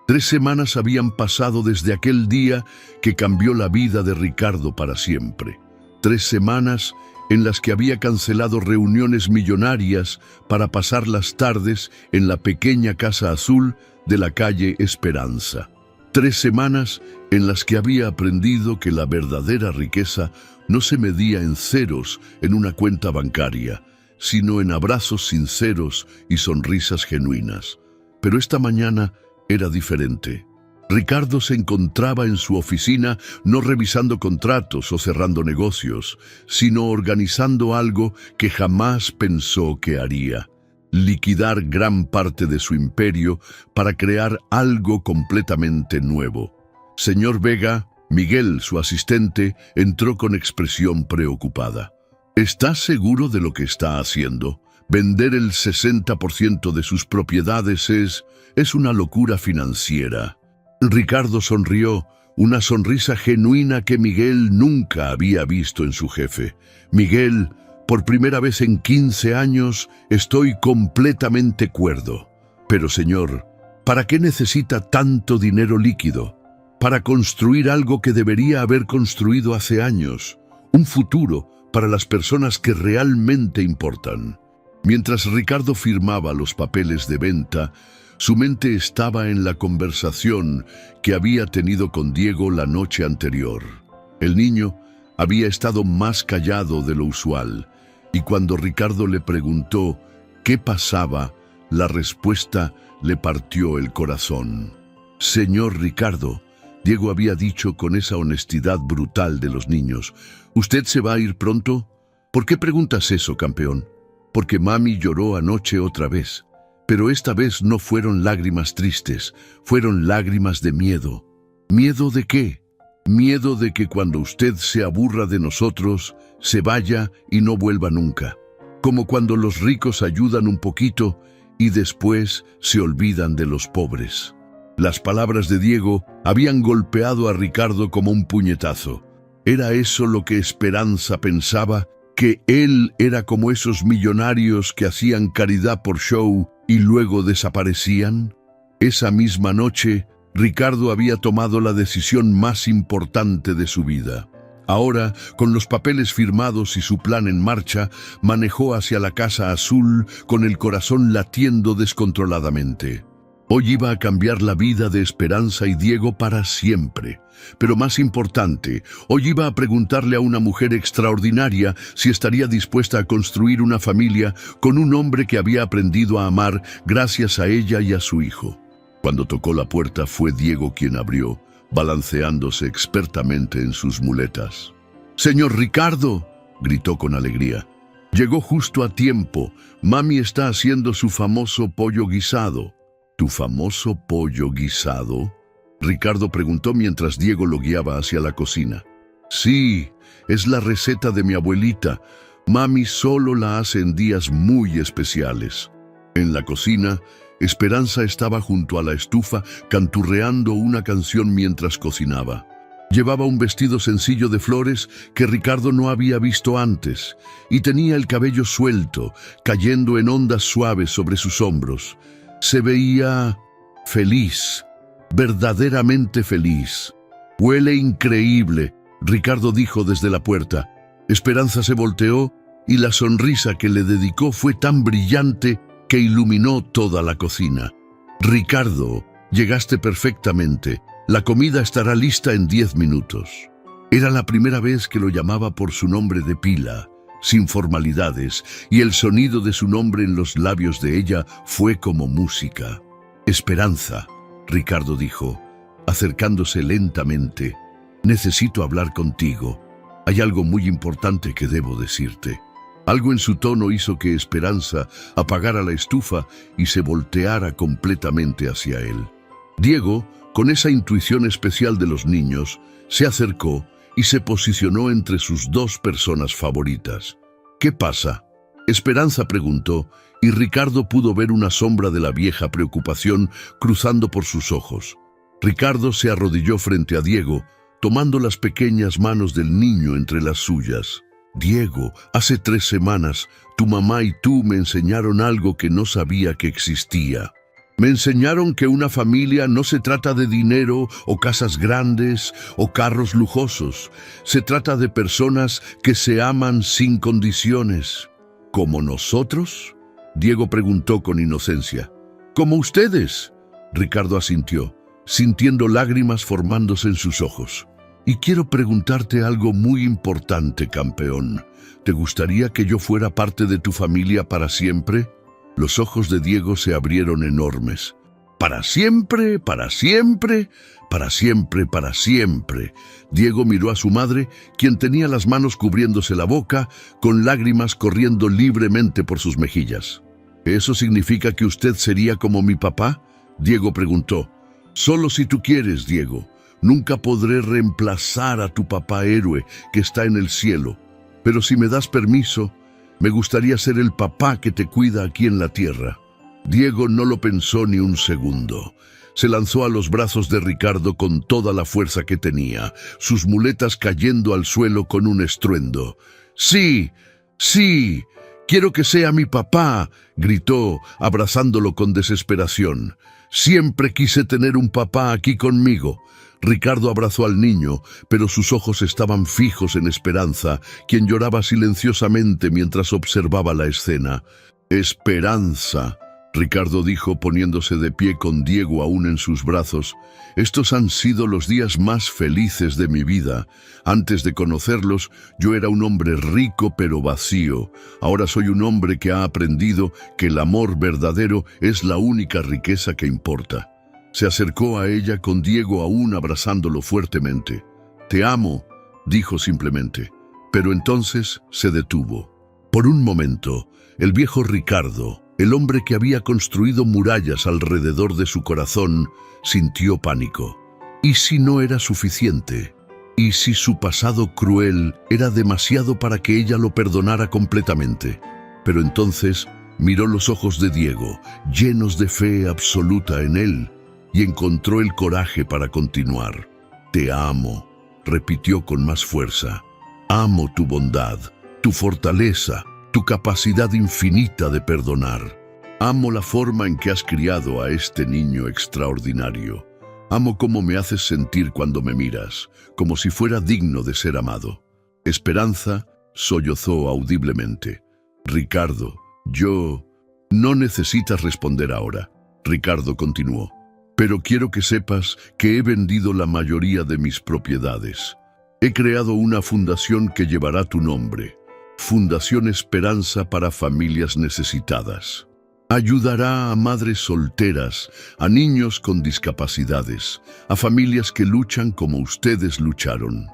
3 semanas habían pasado desde aquel día que cambió la vida de Ricardo para siempre. 3 semanas en las que había cancelado reuniones millonarias para pasar las tardes en la pequeña casa azul de la calle Esperanza. 3 semanas en las que había aprendido que la verdadera riqueza no se medía en ceros en una cuenta bancaria, sino en abrazos sinceros y sonrisas genuinas. Pero esta mañana era diferente. Ricardo se encontraba en su oficina no revisando contratos o cerrando negocios, sino organizando algo que jamás pensó que haría: liquidar gran parte de su imperio para crear algo completamente nuevo. Señor Vega, Miguel, su asistente, entró con expresión preocupada. ¿Está seguro de lo que está haciendo? Vender el 60% de sus propiedades es una locura financiera. Ricardo sonrió, una sonrisa genuina que Miguel nunca había visto en su jefe. Miguel, por primera vez en 15 años, estoy completamente cuerdo. Pero señor, ¿para qué necesita tanto dinero líquido? Para construir algo que debería haber construido hace años. Un futuro para las personas que realmente importan. Mientras Ricardo firmaba los papeles de venta, su mente estaba en la conversación que había tenido con Diego la noche anterior. El niño había estado más callado de lo usual, y cuando Ricardo le preguntó qué pasaba, la respuesta le partió el corazón. «Señor Ricardo», Diego había dicho con esa honestidad brutal de los niños, «¿usted se va a ir pronto? ¿Por qué preguntas eso, campeón?» «Porque mami lloró anoche otra vez. Pero esta vez no fueron lágrimas tristes, fueron lágrimas de miedo». ¿Miedo de qué? Miedo de que cuando usted se aburra de nosotros, se vaya y no vuelva nunca. Como cuando los ricos ayudan un poquito y después se olvidan de los pobres. Las palabras de Diego habían golpeado a Ricardo como un puñetazo. ¿Era eso lo que Esperanza pensaba? ¿Que él era como esos millonarios que hacían caridad por show y luego desaparecían? Esa misma noche, Ricardo había tomado la decisión más importante de su vida. Ahora, con los papeles firmados y su plan en marcha, manejó hacia la Casa Azul con el corazón latiendo descontroladamente. Hoy iba a cambiar la vida de Esperanza y Diego para siempre. Pero más importante, hoy iba a preguntarle a una mujer extraordinaria si estaría dispuesta a construir una familia con un hombre que había aprendido a amar gracias a ella y a su hijo. Cuando tocó la puerta fue Diego quien abrió, balanceándose expertamente en sus muletas. «¡Señor Ricardo!», gritó con alegría. «Llegó justo a tiempo. Mami está haciendo su famoso pollo guisado». «¿Tu famoso pollo guisado?», Ricardo preguntó mientras Diego lo guiaba hacia la cocina. «Sí, es la receta de mi abuelita. Mami solo la hace en días muy especiales». En la cocina, Esperanza estaba junto a la estufa canturreando una canción mientras cocinaba. Llevaba un vestido sencillo de flores que Ricardo no había visto antes y tenía el cabello suelto, cayendo en ondas suaves sobre sus hombros. Se veía feliz, verdaderamente feliz. «Huele increíble», Ricardo dijo desde la puerta. Esperanza se volteó y la sonrisa que le dedicó fue tan brillante que iluminó toda la cocina. «Ricardo, llegaste perfectamente. La comida estará lista en 10 minutos». Era la primera vez que lo llamaba por su nombre de pila, sin formalidades, y el sonido de su nombre en los labios de ella fue como música. «Esperanza», Ricardo dijo, acercándose lentamente. «Necesito hablar contigo. Hay algo muy importante que debo decirte». Algo en su tono hizo que Esperanza apagara la estufa y se volteara completamente hacia él. Diego, con esa intuición especial de los niños, se acercó y se posicionó entre sus dos personas favoritas. «¿Qué pasa?», Esperanza preguntó, y Ricardo pudo ver una sombra de la vieja preocupación cruzando por sus ojos. Ricardo se arrodilló frente a Diego, tomando las pequeñas manos del niño entre las suyas. «Diego, hace 3 semanas, tu mamá y tú me enseñaron algo que no sabía que existía. Me enseñaron que una familia no se trata de dinero o casas grandes o carros lujosos. Se trata de personas que se aman sin condiciones». «¿Como nosotros?», Diego preguntó con inocencia. «Como ustedes», Ricardo asintió, sintiendo lágrimas formándose en sus ojos. «Y quiero preguntarte algo muy importante, campeón. ¿Te gustaría que yo fuera parte de tu familia para siempre?». Los ojos de Diego se abrieron enormes. «¿Para siempre? ¿Para siempre? Para siempre, para siempre?». Diego miró a su madre, quien tenía las manos cubriéndose la boca, con lágrimas corriendo libremente por sus mejillas. «¿Eso significa que usted sería como mi papá?», Diego preguntó. «Solo si tú quieres, Diego. Nunca podré reemplazar a tu papá héroe que está en el cielo. Pero si me das permiso, me gustaría ser el papá que te cuida aquí en la tierra». Diego no lo pensó ni un segundo. Se lanzó a los brazos de Ricardo con toda la fuerza que tenía, sus muletas cayendo al suelo con un estruendo. «Sí, sí, quiero que sea mi papá», gritó, abrazándolo con desesperación. «Siempre quise tener un papá aquí conmigo». Ricardo abrazó al niño, pero sus ojos estaban fijos en Esperanza, quien lloraba silenciosamente mientras observaba la escena. «Esperanza», Ricardo dijo poniéndose de pie con Diego aún en sus brazos. «Estos han sido los días más felices de mi vida. Antes de conocerlos, yo era un hombre rico pero vacío. Ahora soy un hombre que ha aprendido que el amor verdadero es la única riqueza que importa». Se acercó a ella con Diego aún abrazándolo fuertemente. «Te amo», dijo simplemente, pero entonces se detuvo. Por un momento, el viejo Ricardo, el hombre que había construido murallas alrededor de su corazón, sintió pánico. ¿Y si no era suficiente? ¿Y si su pasado cruel era demasiado para que ella lo perdonara completamente? Pero entonces miró los ojos de Diego, llenos de fe absoluta en él, y encontró el coraje para continuar. «Te amo», repitió con más fuerza. «Amo tu bondad, tu fortaleza, tu capacidad infinita de perdonar. Amo la forma en que has criado a este niño extraordinario. Amo cómo me haces sentir cuando me miras, como si fuera digno de ser amado. Esperanza sollozó audiblemente. Ricardo, yo... No necesitas responder ahora. Ricardo continuó. Pero quiero que sepas que he vendido la mayoría de mis propiedades. He creado una fundación que llevará tu nombre. Fundación Esperanza para Familias Necesitadas. Ayudará a madres solteras, a niños con discapacidades, a familias que luchan como ustedes lucharon.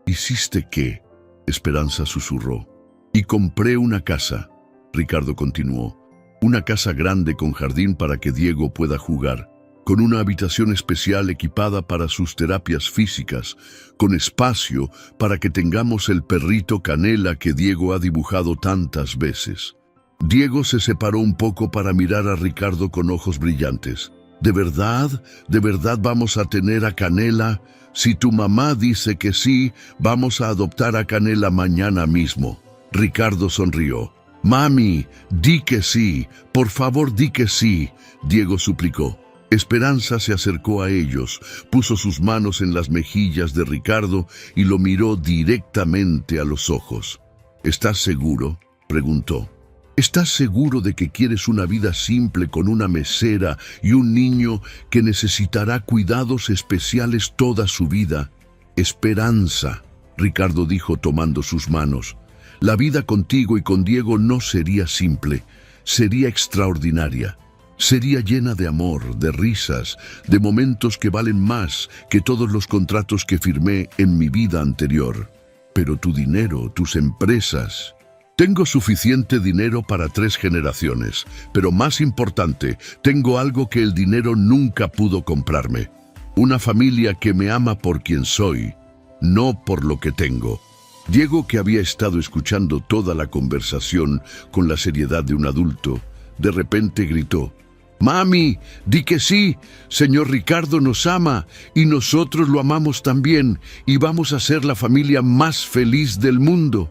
¿Hiciste qué? Esperanza susurró. Y compré una casa. Ricardo continuó. Una casa grande con jardín para que Diego pueda jugar, con una habitación especial equipada para sus terapias físicas, con espacio para que tengamos el perrito Canela que Diego ha dibujado tantas veces. Diego se separó un poco para mirar a Ricardo con ojos brillantes. ¿De verdad vamos a tener a Canela? Si tu mamá dice que sí, vamos a adoptar a Canela mañana mismo. Ricardo sonrió. Mami, di que sí, por favor di que sí, Diego suplicó. Esperanza se acercó a ellos, puso sus manos en las mejillas de Ricardo y lo miró directamente a los ojos. ¿Estás seguro?, preguntó. ¿Estás seguro de que quieres una vida simple con una mesera y un niño que necesitará cuidados especiales toda su vida? Esperanza, Ricardo dijo tomando sus manos. La vida contigo y con Diego no sería simple, sería extraordinaria. Sería llena de amor, de risas, de momentos que valen más que todos los contratos que firmé en mi vida anterior. Pero tu dinero, tus empresas... Tengo suficiente dinero para 3 generaciones, pero más importante, tengo algo que el dinero nunca pudo comprarme. Una familia que me ama por quien soy, no por lo que tengo. Diego, que había estado escuchando toda la conversación con la seriedad de un adulto, de repente gritó: «Mami, di que sí, señor Ricardo nos ama y nosotros lo amamos también y vamos a ser la familia más feliz del mundo».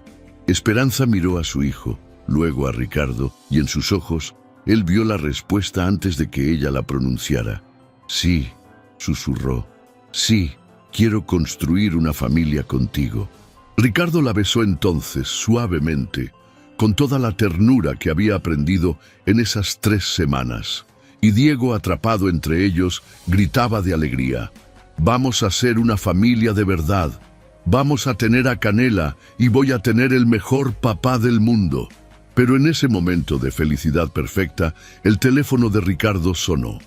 Esperanza miró a su hijo, luego a Ricardo, y en sus ojos él vio la respuesta antes de que ella la pronunciara. «Sí», susurró, «sí, quiero construir una familia contigo». Ricardo la besó entonces, suavemente, con toda la ternura que había aprendido en esas 3 semanas. Y Diego, atrapado entre ellos, gritaba de alegría: «Vamos a ser una familia de verdad. Vamos a tener a Canela y voy a tener el mejor papá del mundo». Pero en ese momento de felicidad perfecta, el teléfono de Ricardo sonó.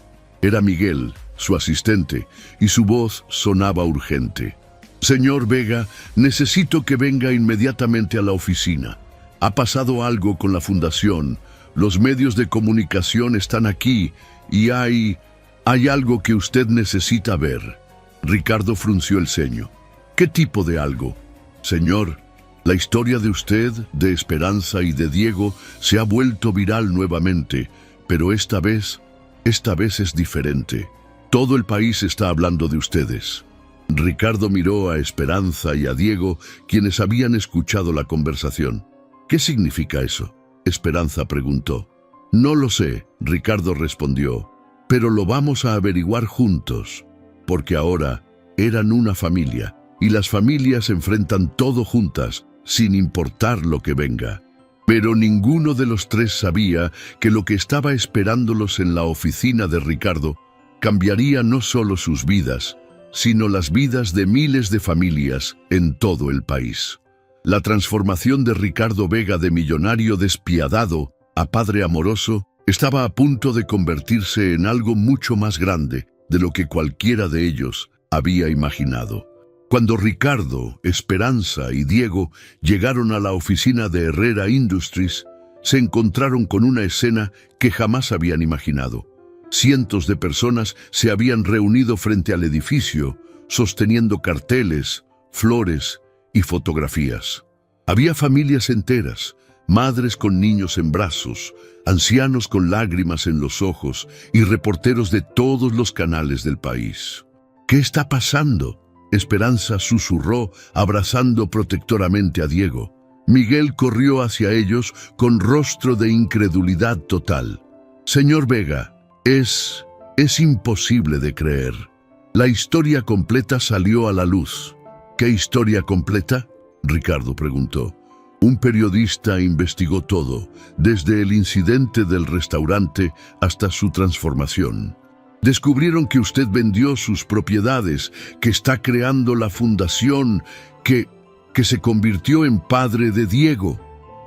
Era Miguel, su asistente, y su voz sonaba urgente. «Señor Vega, necesito que venga inmediatamente a la oficina. Ha pasado algo con la fundación. Los medios de comunicación están aquí y hay algo que usted necesita ver». Ricardo frunció el ceño. «¿Qué tipo de algo?» «Señor, la historia de usted, de Esperanza y de Diego se ha vuelto viral nuevamente, pero esta vez es diferente. Todo el país está hablando de ustedes». Ricardo miró a Esperanza y a Diego, quienes habían escuchado la conversación. «¿Qué significa eso?», Esperanza preguntó. «No lo sé», Ricardo respondió, «pero lo vamos a averiguar juntos, porque ahora eran una familia, y las familias enfrentan todo juntas, sin importar lo que venga». Pero ninguno de los 3 sabía que lo que estaba esperándolos en la oficina de Ricardo cambiaría no solo sus vidas, sino las vidas de miles de familias en todo el país. La transformación de Ricardo Vega de millonario despiadado a padre amoroso estaba a punto de convertirse en algo mucho más grande de lo que cualquiera de ellos había imaginado. Cuando Ricardo, Esperanza y Diego llegaron a la oficina de Herrera Industries, se encontraron con una escena que jamás habían imaginado. Cientos de personas se habían reunido frente al edificio, sosteniendo carteles, flores y fotografías. Había familias enteras, madres con niños en brazos, ancianos con lágrimas en los ojos y reporteros de todos los canales del país. «¿Qué está pasando?», Esperanza susurró, abrazando protectoramente a Diego. Miguel corrió hacia ellos con rostro de incredulidad total. «Señor Vega, es imposible de creer». La historia completa salió a la luz. ¿Qué historia completa?, Ricardo preguntó. Un periodista investigó todo, desde el incidente del restaurante hasta su transformación. Descubrieron que usted vendió sus propiedades, que está creando la fundación, que se convirtió en padre de Diego.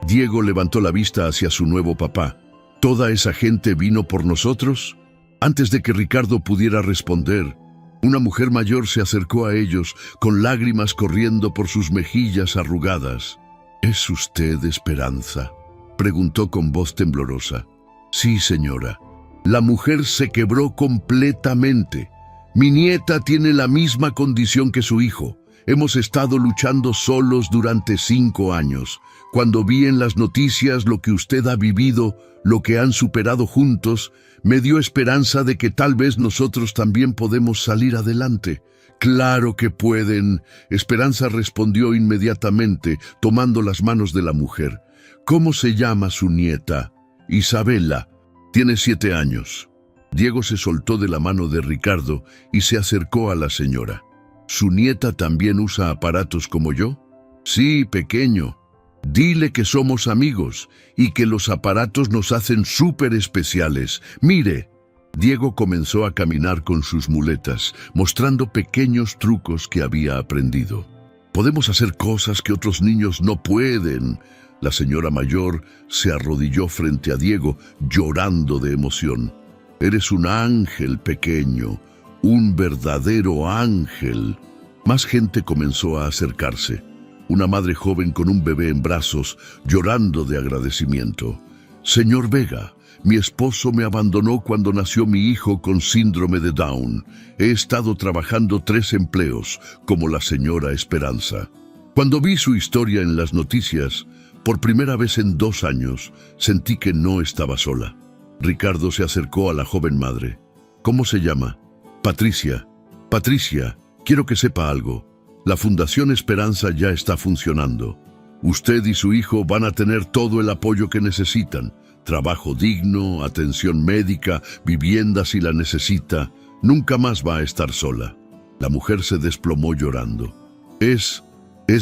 Diego levantó la vista hacia su nuevo papá. ¿Toda esa gente vino por nosotros? Antes de que Ricardo pudiera responder, una mujer mayor se acercó a ellos, con lágrimas corriendo por sus mejillas arrugadas. ¿Es usted Esperanza?, preguntó con voz temblorosa. Sí, señora. La mujer se quebró completamente. Mi nieta tiene la misma condición que su hijo. Hemos estado luchando solos durante 5 años. Cuando vi en las noticias lo que usted ha vivido, lo que han superado juntos, me dio esperanza de que tal vez nosotros también podemos salir adelante. Claro que pueden. Esperanza respondió inmediatamente, tomando las manos de la mujer. ¿Cómo se llama su nieta? Isabela. Tiene 7 años. Diego se soltó de la mano de Ricardo y se acercó a la señora. ¿Su nieta también usa aparatos como yo? Sí, pequeño. Dile que somos amigos y que los aparatos nos hacen súper especiales. Mire. Diego comenzó a caminar con sus muletas, mostrando pequeños trucos que había aprendido. Podemos hacer cosas que otros niños no pueden. La señora mayor se arrodilló frente a Diego, llorando de emoción. Eres un ángel, pequeño, un verdadero ángel. Más gente comenzó a acercarse. Una madre joven con un bebé en brazos, llorando de agradecimiento. Señor Vega, mi esposo me abandonó cuando nació mi hijo con síndrome de Down. He estado trabajando 3 empleos, como la señora Esperanza. Cuando vi su historia en las noticias, por primera vez en 2 años, sentí que no estaba sola. Ricardo se acercó a la joven madre. ¿Cómo se llama? Patricia. Patricia, quiero que sepa algo. La Fundación Esperanza ya está funcionando. Usted y su hijo van a tener todo el apoyo que necesitan. Trabajo digno, atención médica, vivienda si la necesita. Nunca más va a estar sola. La mujer se desplomó llorando. Es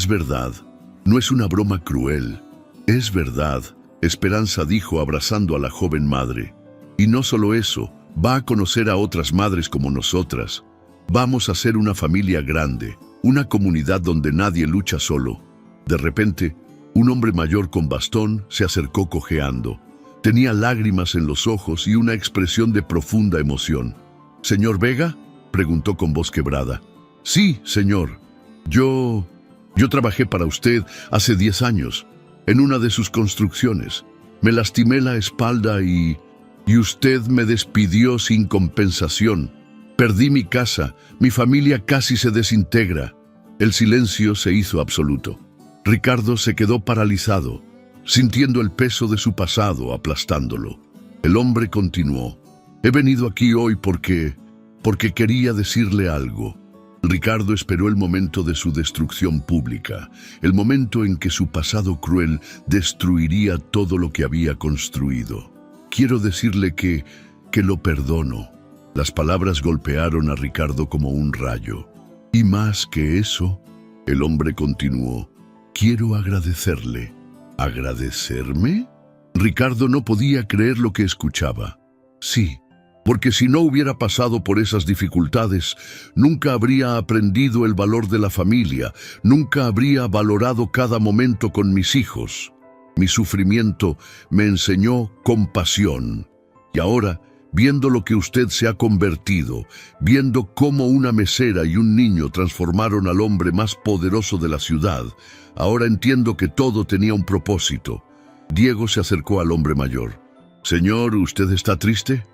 verdad. No es una broma cruel. Es verdad, Esperanza dijo abrazando a la joven madre. Y no solo eso, va a conocer a otras madres como nosotras. Vamos a ser una familia grande, una comunidad donde nadie lucha solo. De repente, un hombre mayor con bastón se acercó cojeando. Tenía lágrimas en los ojos y una expresión de profunda emoción. ¿Señor Vega?, preguntó con voz quebrada. Sí, señor. Yo trabajé para usted hace 10 años, en una de sus construcciones. Me lastimé la espalda y usted me despidió sin compensación. Perdí mi casa, mi familia casi se desintegra. El silencio se hizo absoluto. Ricardo se quedó paralizado, sintiendo el peso de su pasado aplastándolo. El hombre continuó. He venido aquí hoy porque quería decirle algo. Ricardo esperó el momento de su destrucción pública, el momento en que su pasado cruel destruiría todo lo que había construido. Quiero decirle que lo perdono. Las palabras golpearon a Ricardo como un rayo. Y más que eso, el hombre continuó. Quiero agradecerle. ¿Agradecerme? Ricardo no podía creer lo que escuchaba. Sí, porque si no hubiera pasado por esas dificultades, nunca habría aprendido el valor de la familia, nunca habría valorado cada momento con mis hijos. Mi sufrimiento me enseñó compasión. Y ahora, viendo lo que usted se ha convertido, viendo cómo una mesera y un niño transformaron al hombre más poderoso de la ciudad, ahora entiendo que todo tenía un propósito. Diego se acercó al hombre mayor. Señor, ¿usted está triste?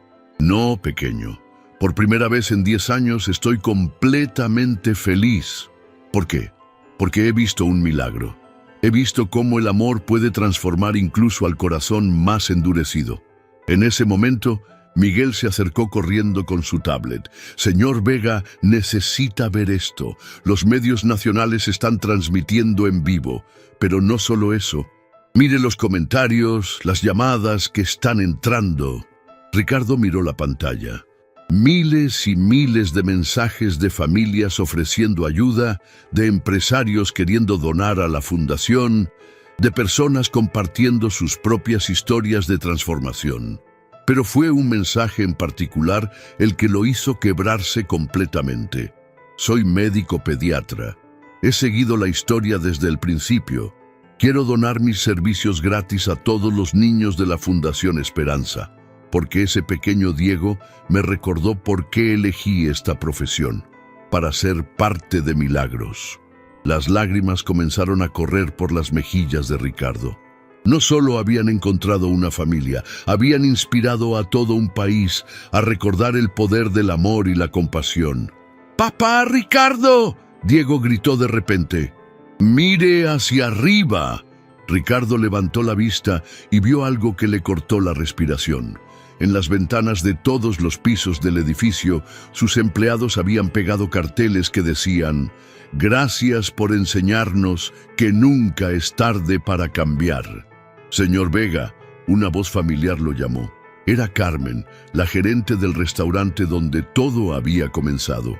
No, pequeño. Por primera vez en 10 años estoy completamente feliz. ¿Por qué? Porque he visto un milagro. He visto cómo el amor puede transformar incluso al corazón más endurecido. En ese momento, Miguel se acercó corriendo con su tablet. Señor Vega, necesita ver esto. Los medios nacionales están transmitiendo en vivo. Pero no solo eso. Mire los comentarios, las llamadas que están entrando. Ricardo miró la pantalla. Miles y miles de mensajes de familias ofreciendo ayuda, de empresarios queriendo donar a la fundación, de personas compartiendo sus propias historias de transformación. Pero fue un mensaje en particular el que lo hizo quebrarse completamente. Soy médico pediatra. He seguido la historia desde el principio. Quiero donar mis servicios gratis a todos los niños de la Fundación Esperanza, porque ese pequeño Diego me recordó por qué elegí esta profesión, para ser parte de milagros. Las lágrimas comenzaron a correr por las mejillas de Ricardo. No solo habían encontrado una familia, habían inspirado a todo un país a recordar el poder del amor y la compasión. ¡Papá, Ricardo!, Diego gritó de repente. ¡Mire hacia arriba! Ricardo levantó la vista y vio algo que le cortó la respiración. En las ventanas de todos los pisos del edificio, sus empleados habían pegado carteles que decían: «Gracias por enseñarnos que nunca es tarde para cambiar». «Señor Vega», una voz familiar lo llamó. Era Carmen, la gerente del restaurante donde todo había comenzado.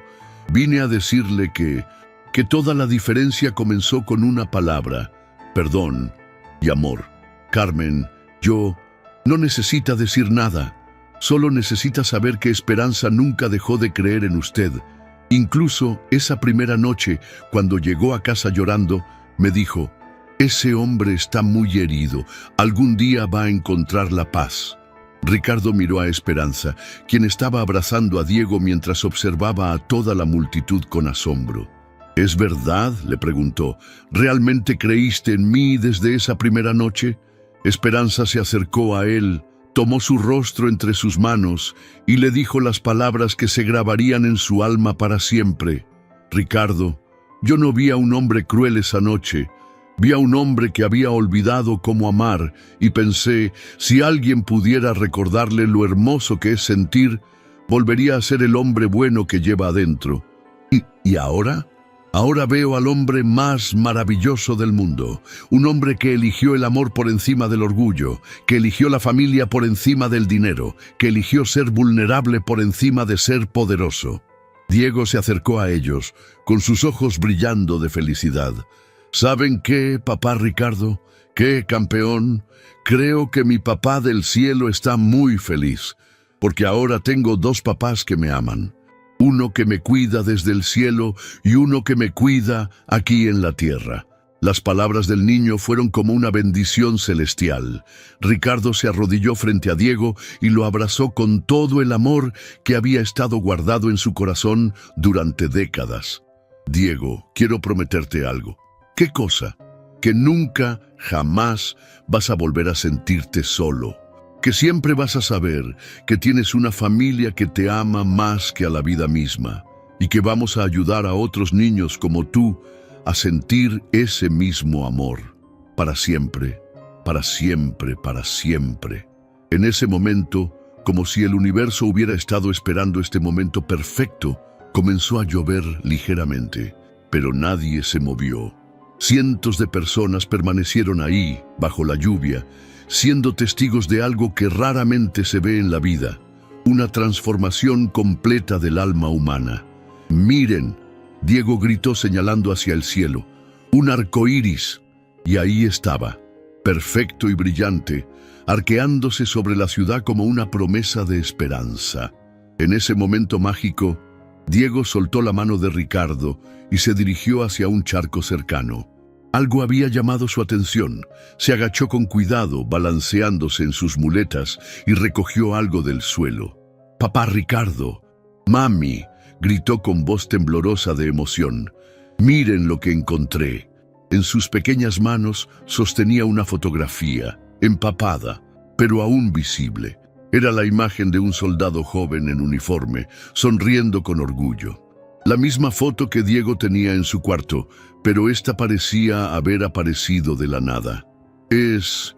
«Vine a decirle que toda la diferencia comenzó con una palabra: perdón y amor. Carmen, no necesita decir nada. Solo necesita saber que Esperanza nunca dejó de creer en usted. Incluso esa primera noche, cuando llegó a casa llorando, me dijo: ese hombre está muy herido. Algún día va a encontrar la paz». Ricardo miró a Esperanza, quien estaba abrazando a Diego mientras observaba a toda la multitud con asombro. «¿Es verdad?», le preguntó. «¿Realmente creíste en mí desde esa primera noche?». Esperanza se acercó a él, tomó su rostro entre sus manos y le dijo las palabras que se grabarían en su alma para siempre. «Ricardo, yo no vi a un hombre cruel esa noche. Vi a un hombre que había olvidado cómo amar y pensé, si alguien pudiera recordarle lo hermoso que es sentir, volvería a ser el hombre bueno que lleva adentro. ¿Y ahora? Ahora veo al hombre más maravilloso del mundo, un hombre que eligió el amor por encima del orgullo, que eligió la familia por encima del dinero, que eligió ser vulnerable por encima de ser poderoso». Diego se acercó a ellos, con sus ojos brillando de felicidad. «¿Saben qué, papá Ricardo? ¿Qué, campeón? Creo que mi papá del cielo está muy feliz, porque ahora tengo dos papás que me aman. Uno que me cuida desde el cielo y uno que me cuida aquí en la tierra». Las palabras del niño fueron como una bendición celestial. Ricardo se arrodilló frente a Diego y lo abrazó con todo el amor que había estado guardado en su corazón durante décadas. «Diego, quiero prometerte algo». «¿Qué cosa?». «Que nunca, jamás vas a volver a sentirte solo. Que siempre vas a saber que tienes una familia que te ama más que a la vida misma y que vamos a ayudar a otros niños como tú a sentir ese mismo amor. Para siempre, para siempre, para siempre». En ese momento, como si el universo hubiera estado esperando este momento perfecto, comenzó a llover ligeramente, pero nadie se movió. Cientos de personas permanecieron ahí, bajo la lluvia, siendo testigos de algo que raramente se ve en la vida, una transformación completa del alma humana. «Miren», Diego gritó señalando hacia el cielo, «un arco iris». Y ahí estaba, perfecto y brillante, arqueándose sobre la ciudad como una promesa de esperanza. En ese momento mágico, Diego soltó la mano de Ricardo y se dirigió hacia un charco cercano. Algo había llamado su atención. Se agachó con cuidado, balanceándose en sus muletas, y recogió algo del suelo. «Papá Ricardo, mami», gritó con voz temblorosa de emoción. «Miren lo que encontré». En sus pequeñas manos sostenía una fotografía, empapada, pero aún visible. Era la imagen de un soldado joven en uniforme, sonriendo con orgullo. La misma foto que Diego tenía en su cuarto, pero esta parecía haber aparecido de la nada. Es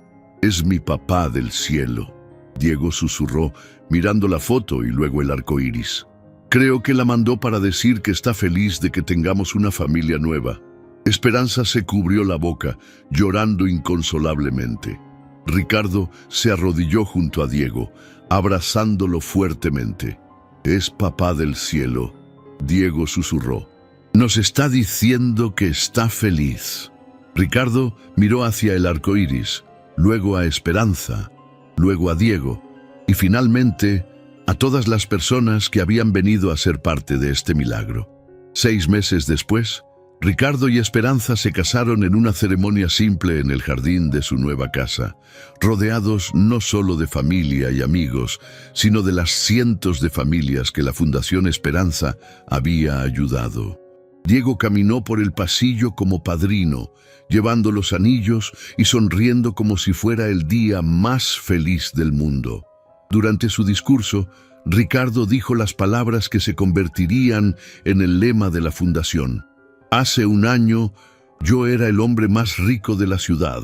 mi papá del cielo», Diego susurró, mirando la foto y luego el arco iris. «Creo que la mandó para decir que está feliz de que tengamos una familia nueva». Esperanza se cubrió la boca, llorando inconsolablemente. Ricardo se arrodilló junto a Diego, abrazándolo fuertemente. Es papá del cielo, Diego susurró. Nos está diciendo que está feliz. Ricardo miró hacia el arco iris, luego a Esperanza, luego a Diego y finalmente a todas las personas que habían venido a ser parte de este milagro. 6 meses después, Ricardo y Esperanza se casaron en una ceremonia simple en el jardín de su nueva casa, rodeados no solo de familia y amigos, sino de las cientos de familias que la Fundación Esperanza había ayudado. Diego caminó por el pasillo como padrino, llevando los anillos y sonriendo como si fuera el día más feliz del mundo. Durante su discurso, Ricardo dijo las palabras que se convertirían en el lema de la fundación. Hace un año, yo era el hombre más rico de la ciudad,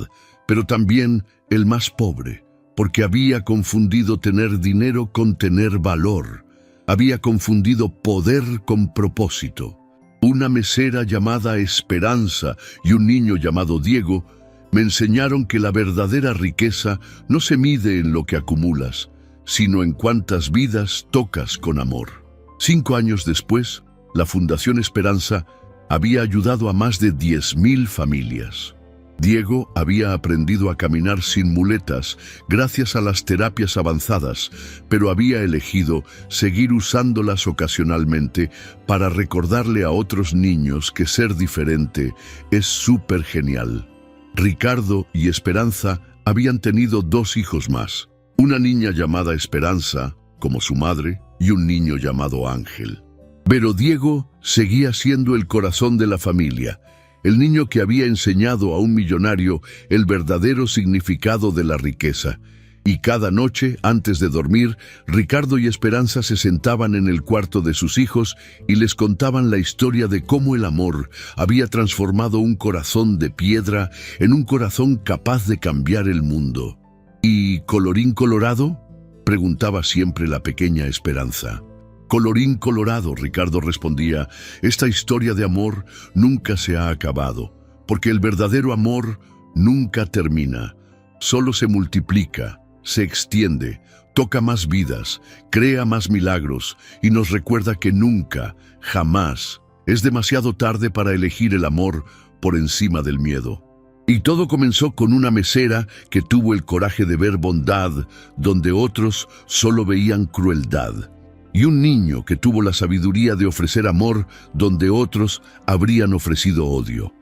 pero también el más pobre, porque había confundido tener dinero con tener valor. Había confundido poder con propósito. Una mesera llamada Esperanza y un niño llamado Diego me enseñaron que la verdadera riqueza no se mide en lo que acumulas, sino en cuántas vidas tocas con amor. 5 años después, la Fundación Esperanza había ayudado a más de 10.000 familias. Diego había aprendido a caminar sin muletas gracias a las terapias avanzadas, pero había elegido seguir usándolas ocasionalmente para recordarle a otros niños que ser diferente es súper genial. Ricardo y Esperanza habían tenido 2 hijos más, una niña llamada Esperanza, como su madre, y un niño llamado Ángel. Pero Diego seguía siendo el corazón de la familia, el niño que había enseñado a un millonario el verdadero significado de la riqueza. Y cada noche, antes de dormir, Ricardo y Esperanza se sentaban en el cuarto de sus hijos y les contaban la historia de cómo el amor había transformado un corazón de piedra en un corazón capaz de cambiar el mundo. ¿Y colorín colorado?, preguntaba siempre la pequeña Esperanza. Colorín colorado, Ricardo respondía, esta historia de amor nunca se ha acabado, porque el verdadero amor nunca termina, solo se multiplica, se extiende, toca más vidas, crea más milagros y nos recuerda que nunca, jamás, es demasiado tarde para elegir el amor por encima del miedo. Y todo comenzó con una mesera que tuvo el coraje de ver bondad donde otros solo veían crueldad. Y un niño que tuvo la sabiduría de ofrecer amor donde otros habrían ofrecido odio.